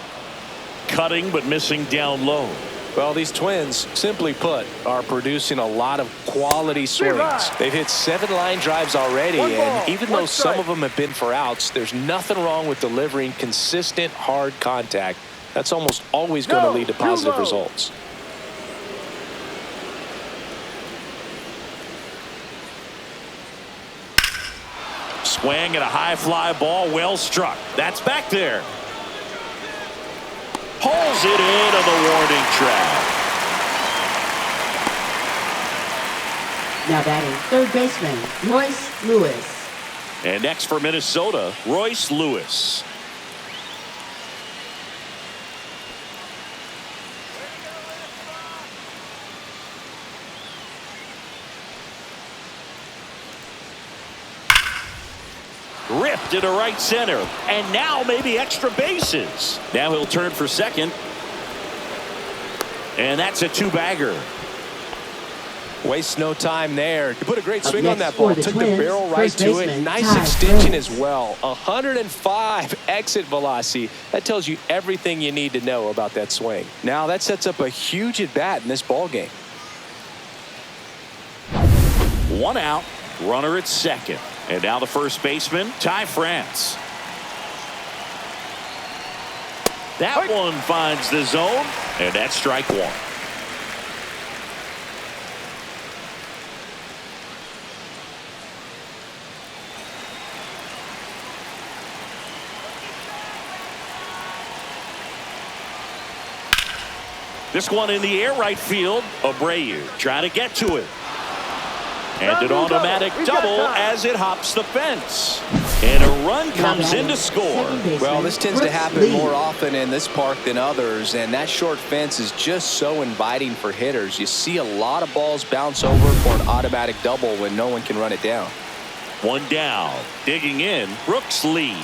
cutting but missing down low. Well, these Twins, simply put, are producing a lot of quality swings. They've hit 7 line drives already, and even though some of them have been for outs, there's nothing wrong with delivering consistent, hard contact. That's almost always going to lead to positive results. Swing at a high fly ball, well struck. That's back there. Pulls it into the warning track. Now batting third baseman Royce Lewis. And next for Minnesota, Royce Lewis. Ripped into right center, and now maybe extra bases. Now he'll turn for second, and that's a 2-bagger. Wastes no time there. You put a great Up swing on next that ball. for the Took the Twins, barrel right first to it. baseman, Nice Ty extension Prince. as well. 105 exit velocity. That tells you everything you need to know about that swing. Now that sets up a huge at bat in this ball game. 1 out, runner at second. And now the first baseman, Ty France. That one finds the zone, and that's strike 1. This one in the air, right field. Abreu trying to get to it. And an automatic double as it hops the fence. And a run comes in to score. Well, this tends to happen more often in this park than others, and that short fence is just so inviting for hitters. You see a lot of balls bounce over for an automatic double when no one can run it down. 1 down. Digging in, Brooks Lee.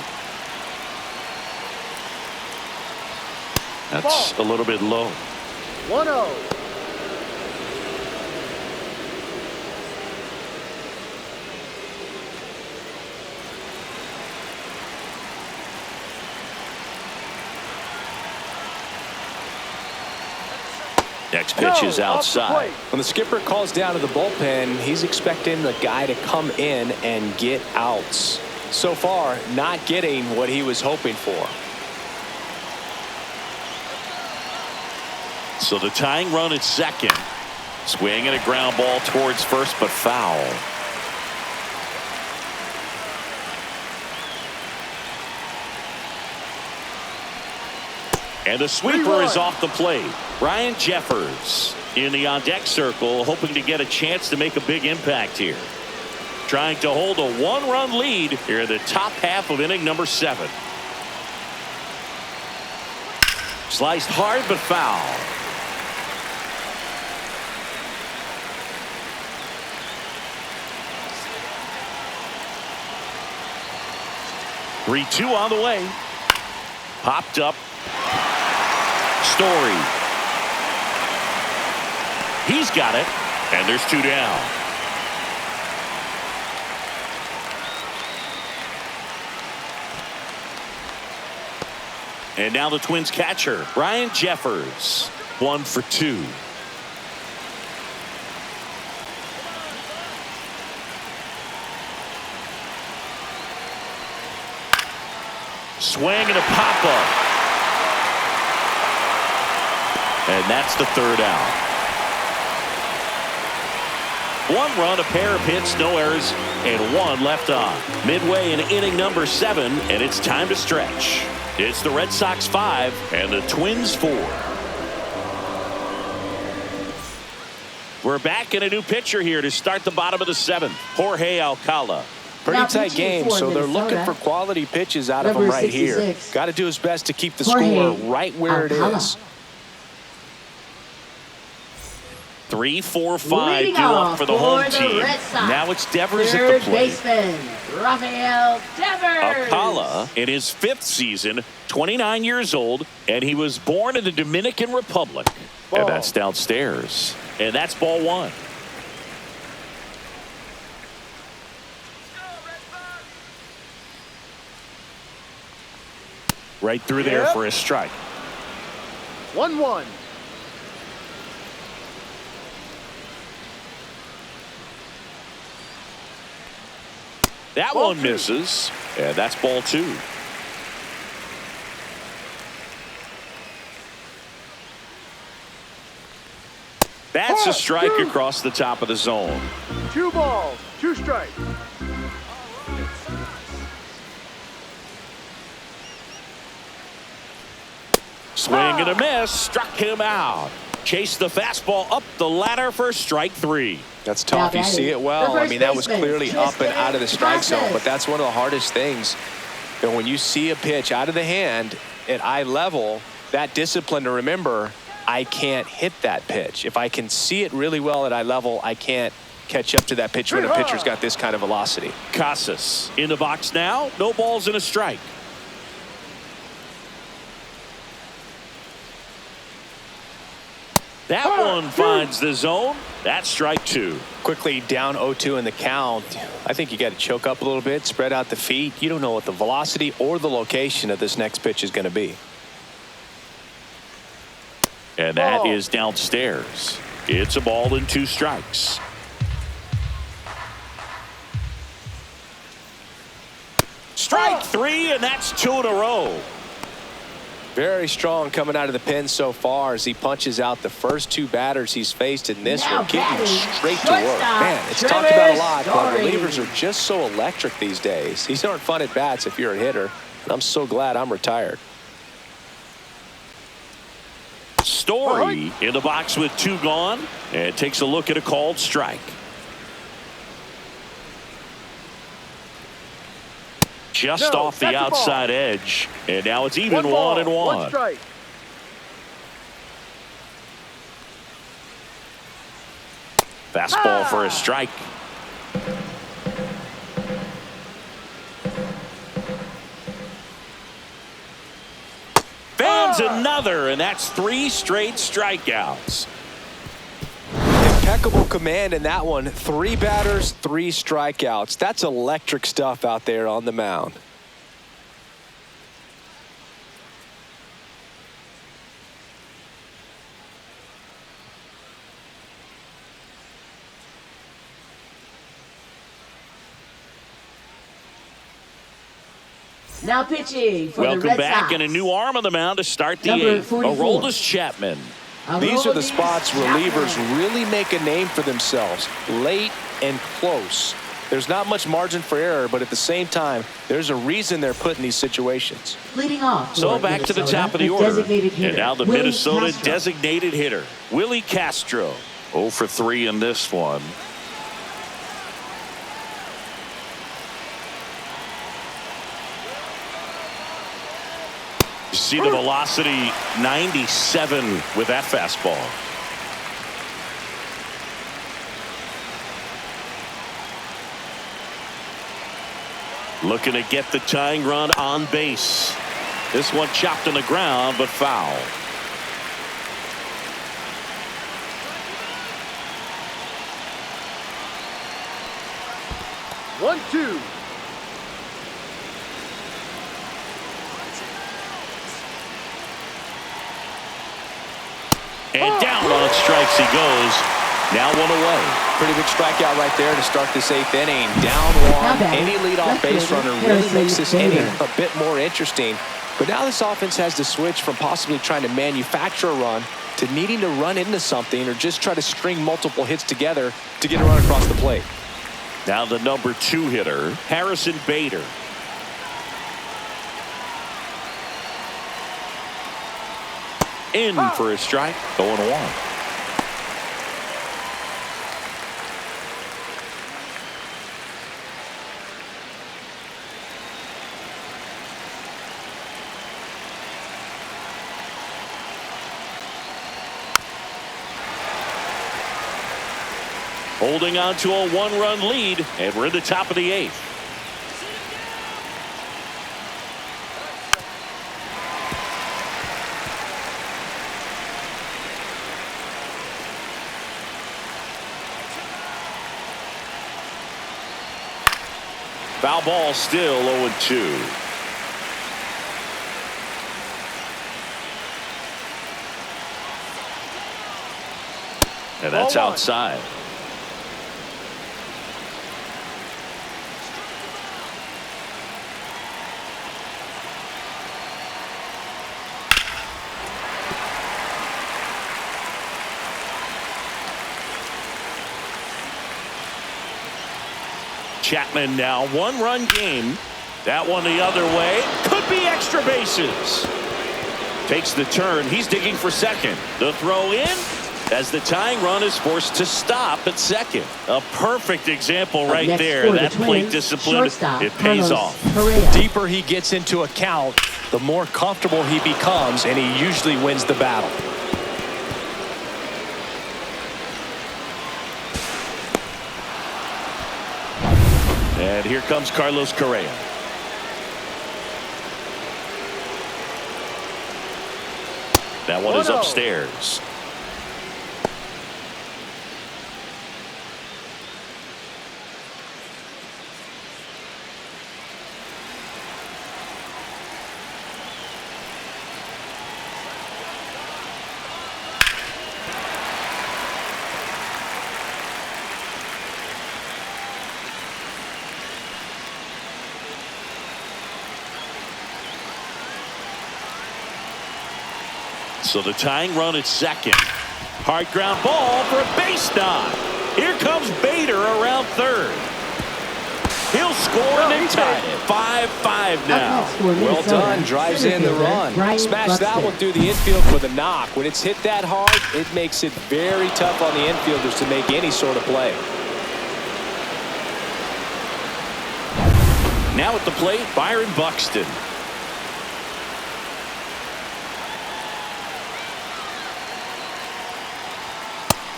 That's a little bit low. 1-0. Next pitch is outside. When the skipper calls down to the bullpen, he's expecting the guy to come in and get outs. So far, not getting what he was hoping for. So the tying run at second. Swing and a ground ball towards first, but foul. And the sweeper is off the plate. Ryan Jeffers in the on-deck circle, hoping to get a chance to make a big impact here. Trying to hold a 1-run lead here in the top half of inning number 7. Sliced hard, but foul. Three-two on the way. Popped up. Story. He's got it, and there's 2 down. And now the Twins catcher, Ryan Jeffers, 1 for 2. Swing and a pop-up. And that's the third out. 1 run, a pair of hits, no errors, and 1 left on. Midway in inning number 7, and it's time to stretch. It's the Red Sox 5 and the Twins 4. We're back in a new pitcher here to start the bottom of the 7th. Jorge Alcala. Pretty tight game, so they're looking for quality pitches out of him right here. Got to do his best to keep the score right where it is. 3, 4, 5 due up for the home team. Now it's Devers at the plate. Baseman, Rafael Devers. Alcala in his 5th season, 29 years old, and he was born in the Dominican Republic. And that's downstairs. And that's ball 1. Right through there for a strike. 1-1. That Ball one 2. misses, and that's ball 2. That's a strike across the top of the zone. 2 balls, 2 strikes. Swing and a miss, struck him out. Chased the fastball up the ladder for strike 3. That's tough. You see it well. I mean, that was clearly up and out of the strike zone, but that's one of the hardest things. And when you see a pitch out of the hand at eye level, that discipline to remember, I can't hit that pitch. If I can see it really well at eye level, I can't catch up to that pitch when a pitcher's got this kind of velocity. Casas in the box now. No balls and a strike. That one finds the zone. That's strike 2. Quickly down 0-2 in the count. I think you got to choke up a little bit, spread out the feet. You don't know what the velocity or the location of this next pitch is going to be. And that is downstairs. It's a ball and 2 strikes. Strike 3, and that's 2 in a row. Very strong coming out of the pen so far as he punches out the first 2 batters he's faced in this one, getting straight to work. Man, it's talked about a lot, but relievers are just so electric these days. These aren't fun at bats if you're a hitter, and I'm so glad I'm retired. Story in the box with 2 gone, and takes a look at a called strike. Just off the outside edge, and now it's even 1-1. 1 strike. Fastball for a strike. Fans another, and that's 3 straight strikeouts. Impeccable command in that one. 3 batters, 3 strikeouts. That's electric stuff out there on the mound. Now pitching for the Welcome Red back, Sox. and a new arm on the mound to start the Number 8th. 44. Aroldis Chapman. These are the spots relievers really make a name for themselves. Late and close. There's not much margin for error, but at the same time, there's a reason they're put in these situations. Leading off. So for back to the top of the order. And now the Minnesota designated hitter, Willie Castro. 0 for 3 in this one. You see the velocity, 97 with that fastball. Looking to get the tying run on base. This one chopped on the ground, but foul. One, 2. And down on strikes he goes. Now 1 away. Pretty big strikeout right there to start this 8th inning. Down 1. Any leadoff base runner really makes this inning a bit more interesting. But now this offense has to switch from possibly trying to manufacture a run to needing to run into something or just try to string multiple hits together to get a run across the plate. Now the number 2 hitter, Harrison Bader. In for a strike, 0-1. Holding on to a 1-run lead, and we're in the top of the 8th. Foul ball, still 0-2. And that's outside. Chapman now 1-run game. That one the other way. Could be extra bases. Takes the turn. He's digging for second. The throw in as the tying run is forced to stop at second. A perfect example right there. That plate discipline, it pays off. The deeper he gets into a count, the more comfortable he becomes, and he usually wins the battle. And here comes Carlos Correa. That one is upstairs. So the tying run at second. Hard ground ball for a base knock. Here comes Bader around third. He'll score and they tie it. 5-5 now. Well done. Drives in the run. Smash that one through the infield for the knock. When it's hit that hard, it makes it very tough on the infielders to make any sort of play. Now at the plate, Byron Buxton.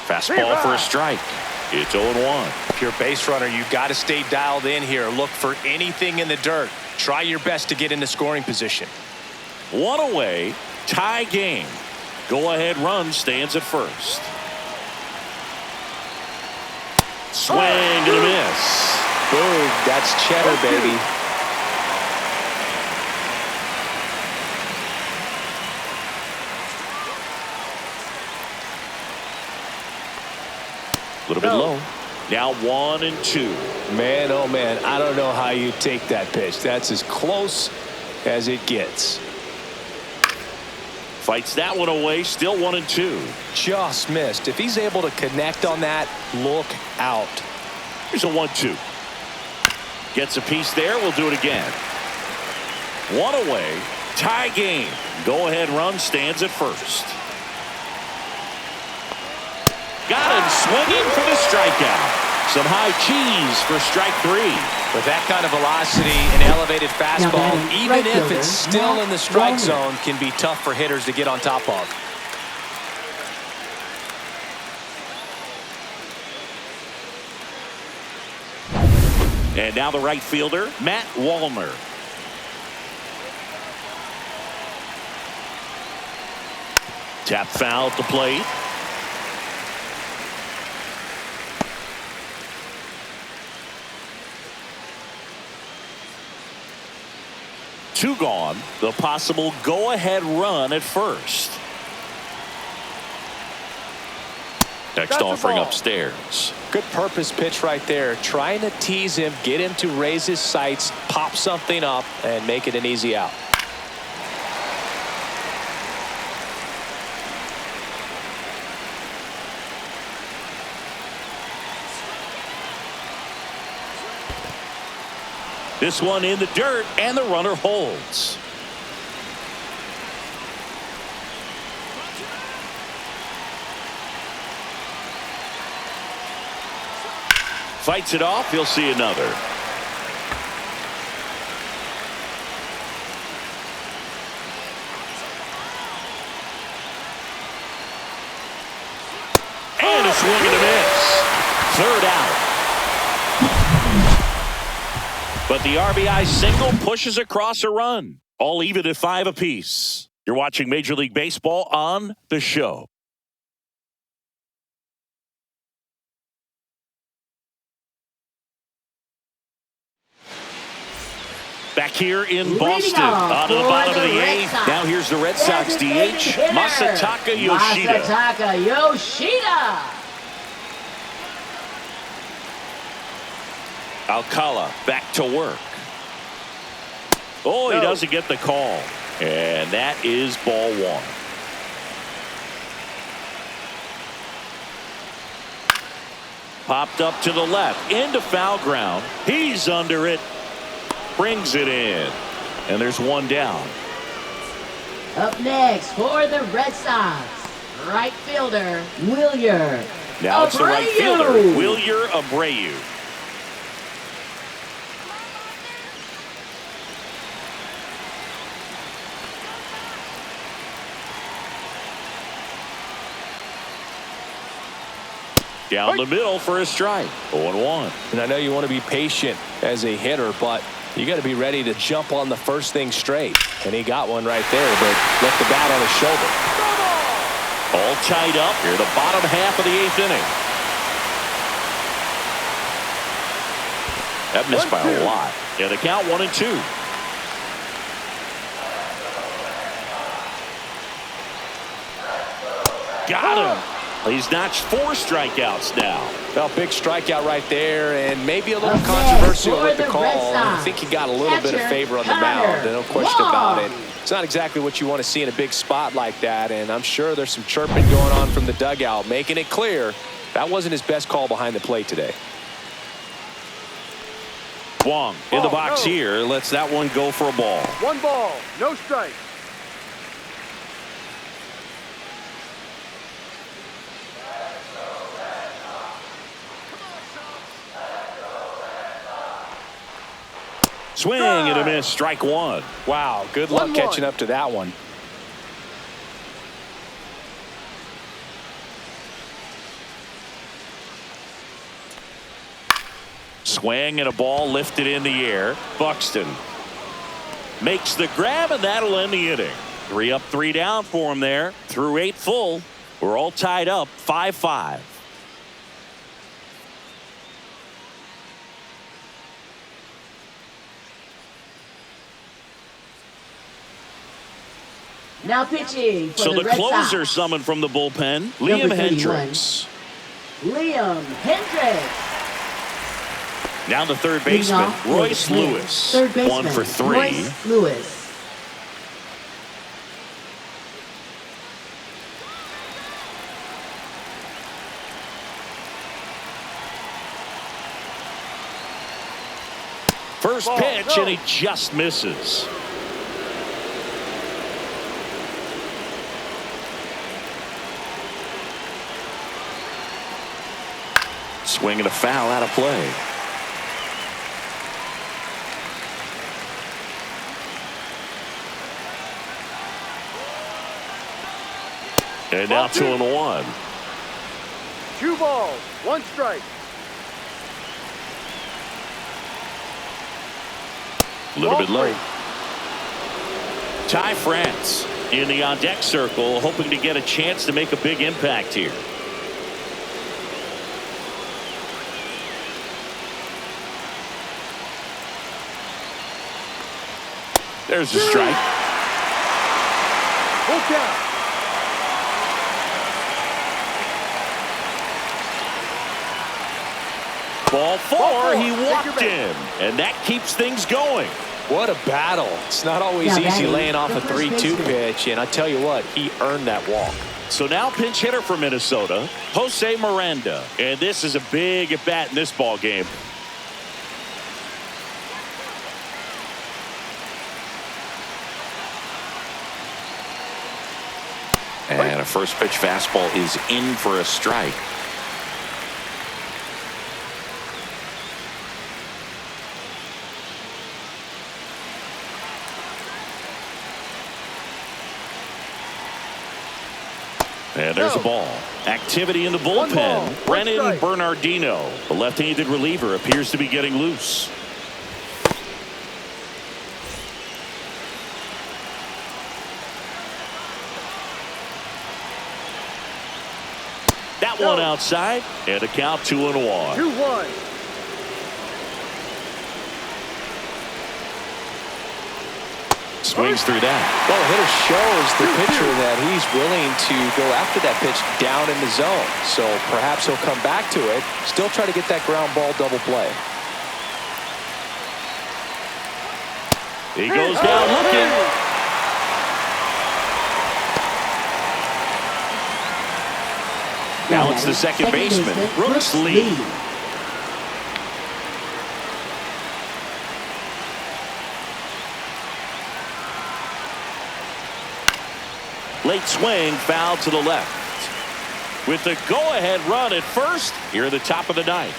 Fastball for a strike. It's 0-1. If you're a base runner, you've got to stay dialed in here. Look for anything in the dirt. Try your best to get into scoring position. 1 away. Tie game. Go-ahead run stands at first. Swing and a miss. Boom. That's cheddar, baby. A little bit low. Now 1-2. Man, oh man, I don't know how you take that pitch. That's as close as it gets. Fights that one away. Still 1-2. Just missed. If he's able to connect on that, look out. Here's a 1-2. Gets a piece there. We'll do it again. 1 away. Tie game. Go ahead run stands at first. Got him swinging for the strikeout. Some high cheese for strike 3. With that kind of velocity and elevated fastball, even if it's still in the strike zone, can be tough for hitters to get on top of. And now the right fielder, Matt Wallner. Tap foul at the plate. Two gone. The possible go-ahead run at first. Next offering upstairs. Good purpose pitch right there. Trying to tease him, get him to raise his sights, pop something up, and make it an easy out. This one in the dirt, and the runner holds. Fights it off. He'll see another. And a swing and a miss. Third out. But the RBI single pushes across a run. All even at 5 apiece. You're watching Major League Baseball on The Show. Back here in Boston, on to the bottom of the 8th. Now here's the Red Sox DH, Masataka Yoshida. Masataka Yoshida. Alcala back to work. Oh, he doesn't get the call. And that is ball 1. Popped up to the left, into foul ground. He's under it. Brings it in. And there's one down. Up next for the Red Sox, right fielder, Wilyer. Now it's the right fielder, Wilyer Abreu. Down the middle for a strike. 0-1. And I know you want to be patient as a hitter, but you got to be ready to jump on the first thing straight. And he got one right there, but left the bat on his shoulder. All tied up here, the bottom half of the 8th inning. That missed by a lot. Yeah, the count 1-2. Got him. He's notched 4 strikeouts now. Well, big strikeout right there, and maybe a little controversial with the call. I think he got a little bit of favor on the mound, no question about it. It's not exactly what you want to see in a big spot like that, and I'm sure there's some chirping going on from the dugout, making it clear that wasn't his best call behind the plate today. Wong in the box here, lets that one go for a ball. 1 ball, no strike. Swing and a miss, strike 1. Wow, good luck catching up to that one. Swing and a ball lifted in the air. Buxton makes the grab, and that'll end the inning. 3 up, 3 down for him there. Through 8 full. We're all tied up, 5-5. Now pitching for So the Red closer Sox, summoned from the bullpen, Number Liam 31. Hendricks. Liam Hendricks. Now the third Leading baseman, off for the Royce Twins, Lewis. third baseman, 1 for 3. Royce Lewis. First pitch, and he just misses. Swing and a foul out of play. And now 2-1. 2 balls, 1 strike. A little bit late. Ty France in the on-deck circle, hoping to get a chance to make a big impact here. There's a strike. Full count. Ball 4, he walked in, and that keeps things going. What a battle. It's not always easy laying off a 3-2 pitch, and I tell you what, he earned that walk. So now pinch hitter for Minnesota, Jose Miranda, and this is a big at bat in this ball game. And a first pitch fastball is in for a strike. And there's a ball. Activity in the bullpen. Brennan Bernardino, the left-handed reliever, appears to be getting loose. That one outside, and a count 2-1. 2-1. Swings through that. Well, the hitter shows the pitcher that he's willing to go after that pitch down in the zone. So perhaps he'll come back to it, still try to get that ground ball double play. He goes down looking. Now it's the second baseman, Brooks Lee. Late swing, foul to the left. With the go-ahead run at first, here at the top of the ninth.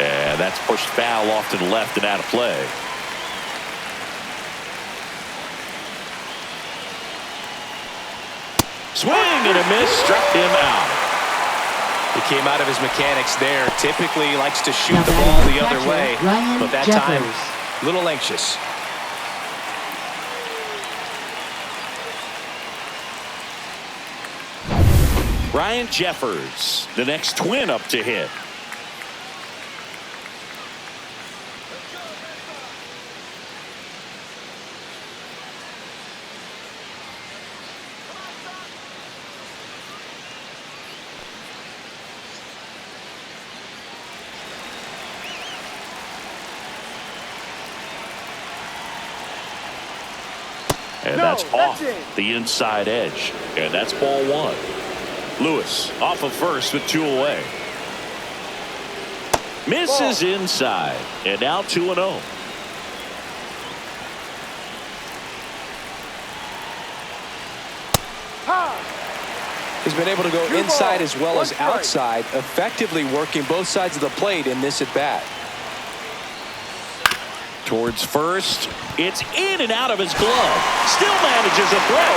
And that's pushed foul off to the left and out of play. Swing and a miss, struck him out. He came out of his mechanics there. Typically likes to shoot the ball the other way, but that time a little anxious. Ryan Jeffers, the next Twin up to hit. And that's off the inside edge. And that's ball one. Lewis off of first with 2 away. Misses inside. And now 2-0. He's been able to go inside as well as outside, effectively working both sides of the plate in this at bat. Towards first. It's in and out of his glove. Still manages a throw.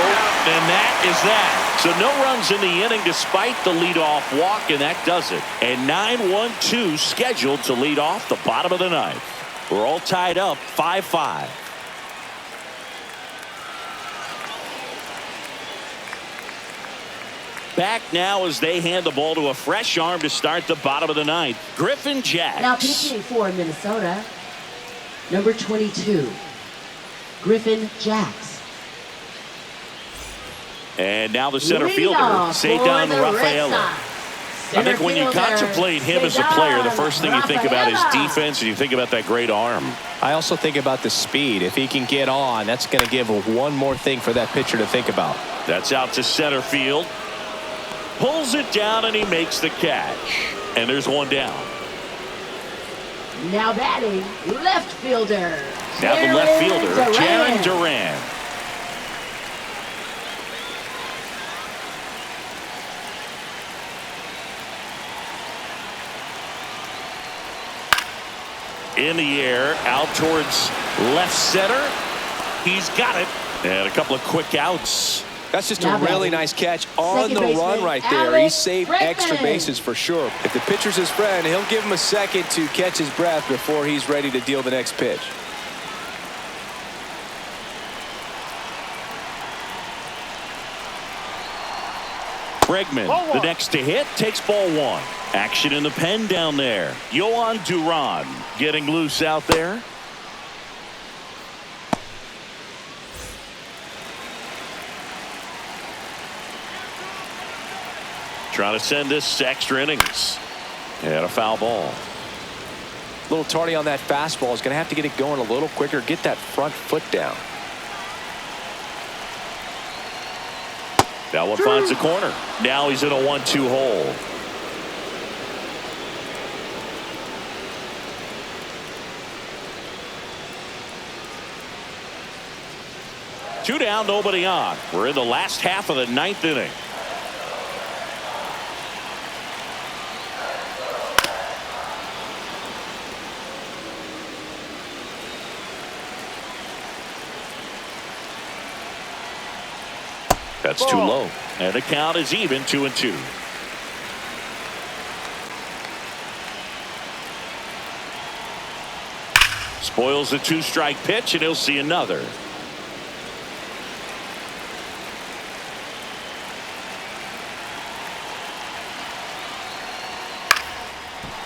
And that is that. So no runs in the inning despite the leadoff walk, and that does it. And 9-1-2 scheduled to lead off the bottom of the ninth. We're all tied up 5-5. Back now as they hand the ball to a fresh arm to start the bottom of the ninth. Griffin Jacks. Now pitching for Minnesota, number 22, Griffin Jacks. And now the center fielder, Cedar Rafaela. I think when you contemplate him as a player, the first thing you think about is defense, and you think about that great arm. I also think about the speed. If he can get on, that's going to give one more thing for that pitcher to think about. That's out to center field. Pulls it down, and he makes the catch. And there's one down. Now batting, left fielder. Now the left fielder, Jarren Duran. In the air, out towards left center. He's got it. And a couple of quick outs. That's just a really nice catch on the run right there. He saved extra bases for sure. If the pitcher's his friend, he'll give him a second to catch his breath before he's ready to deal the next pitch. Bregman, the next to hit, takes ball one. Action in the pen down there. Yohan Duran getting loose out there. Trying to send this to extra innings. And a foul ball. A little tardy on that fastball. Is going to have to get it going a little quicker. Get that front foot down. That one finds the corner. Now he's in a 1-2 hole. 2 down, nobody on. We're in the last half of the 9th inning. That's too low. And the count is even, 2-2. Spoils the 2-strike pitch, and he'll see another.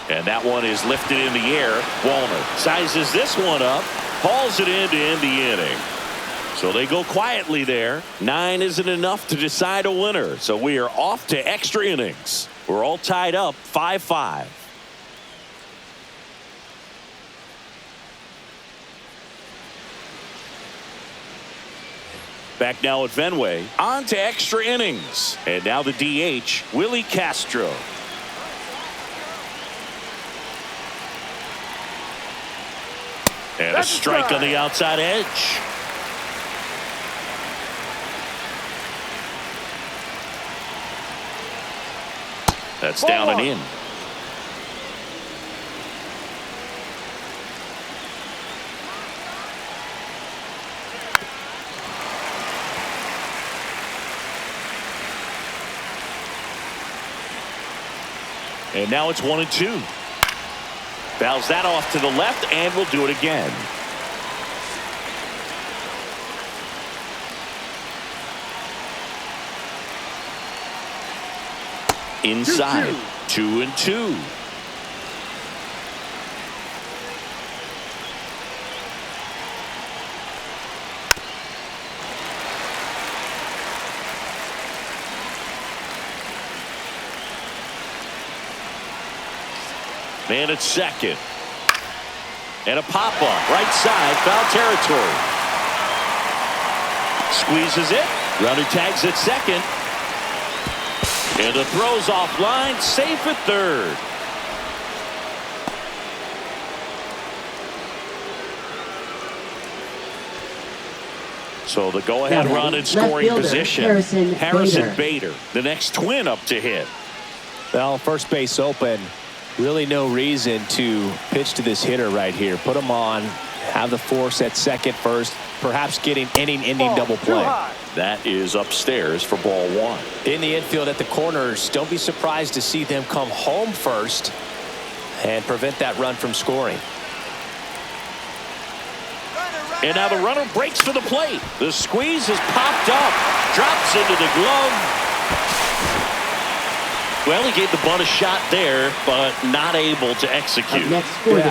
And that one is lifted in the air. Wallner sizes this one up, hauls it in to end the inning. So they go quietly there. 9 isn't enough to decide a winner. So we are off to extra innings. We're all tied up 5-5. Back now at Fenway. On to extra innings. And now the DH, Willie Castro. And a strike on the outside edge. That's down and in. And now it's 1-2. Fouls that off to the left, and we'll do it again. Inside, 2-2. Man at second. And a pop-up, right side, foul territory. Squeezes it. Runner tags at second. And the throw's offline, safe at third. So the go-ahead run in scoring position. Harrison Bader, the next Twin up to hit. Well, first base open. Really no reason to pitch to this hitter right here. Put him on, have the force at second first, perhaps getting inning-ending double play. That is upstairs for ball 1. In the infield at the corners, don't be surprised to see them come home first and prevent that run from scoring. And now the runner breaks for the plate. The squeeze is popped up, drops into the glove. Well, he gave the bunt a shot there, but not able to execute. Yeah,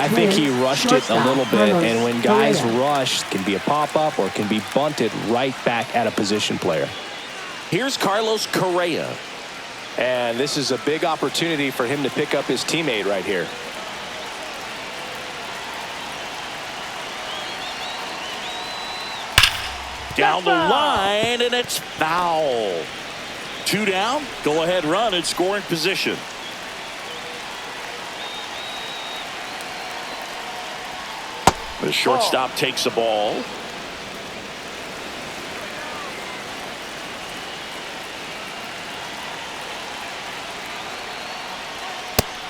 I think he rushed it a little bit, and when guys rush, it can be a pop-up or it can be bunted right back at a position player. Here's Carlos Correa. And this is a big opportunity for him to pick up his teammate right here. Down the line, and it's foul. 2 down, go-ahead run in scoring position. The shortstop takes the ball.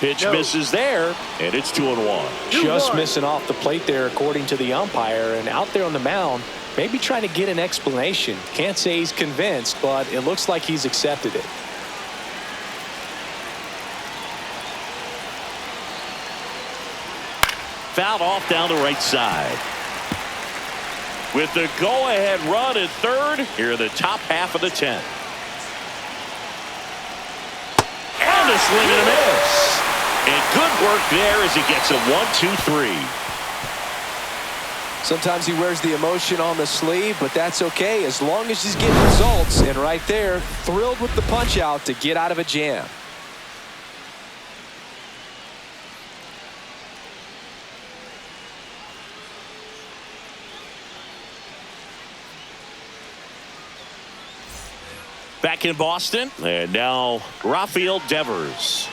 Pitch misses there, and it's 2-1. Just missing off the plate there, according to the umpire, and out there on the mound, maybe trying to get an explanation. Can't say he's convinced, but it looks like he's accepted it. Fouled off down the right side. With the go-ahead run at third, here in the top half of the 10th. And a swing and a miss. And good work there as he gets a 1-2-3. Sometimes he wears the emotion on the sleeve, but that's okay as long as he's getting results. And right there, thrilled with the punch out to get out of a jam. Back in Boston, and now Rafael Devers.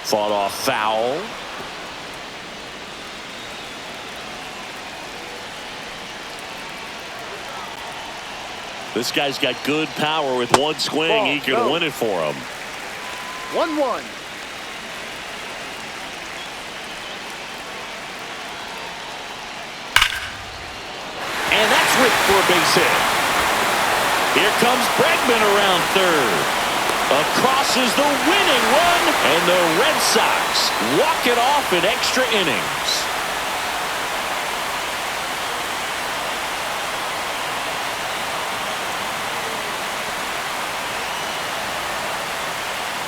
Fought off foul. This guy's got good power. With one swing, he can win it for him. 1-1. And that's ripped for a base hit. Here comes Bregman around third. Across is the winning run, and the Red Sox walk it off in extra innings.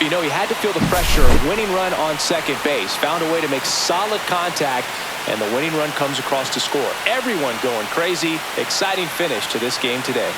You know, he had to feel the pressure. Winning run on second base. Found a way to make solid contact, and the winning run comes across to score. Everyone going crazy. Exciting finish to this game today.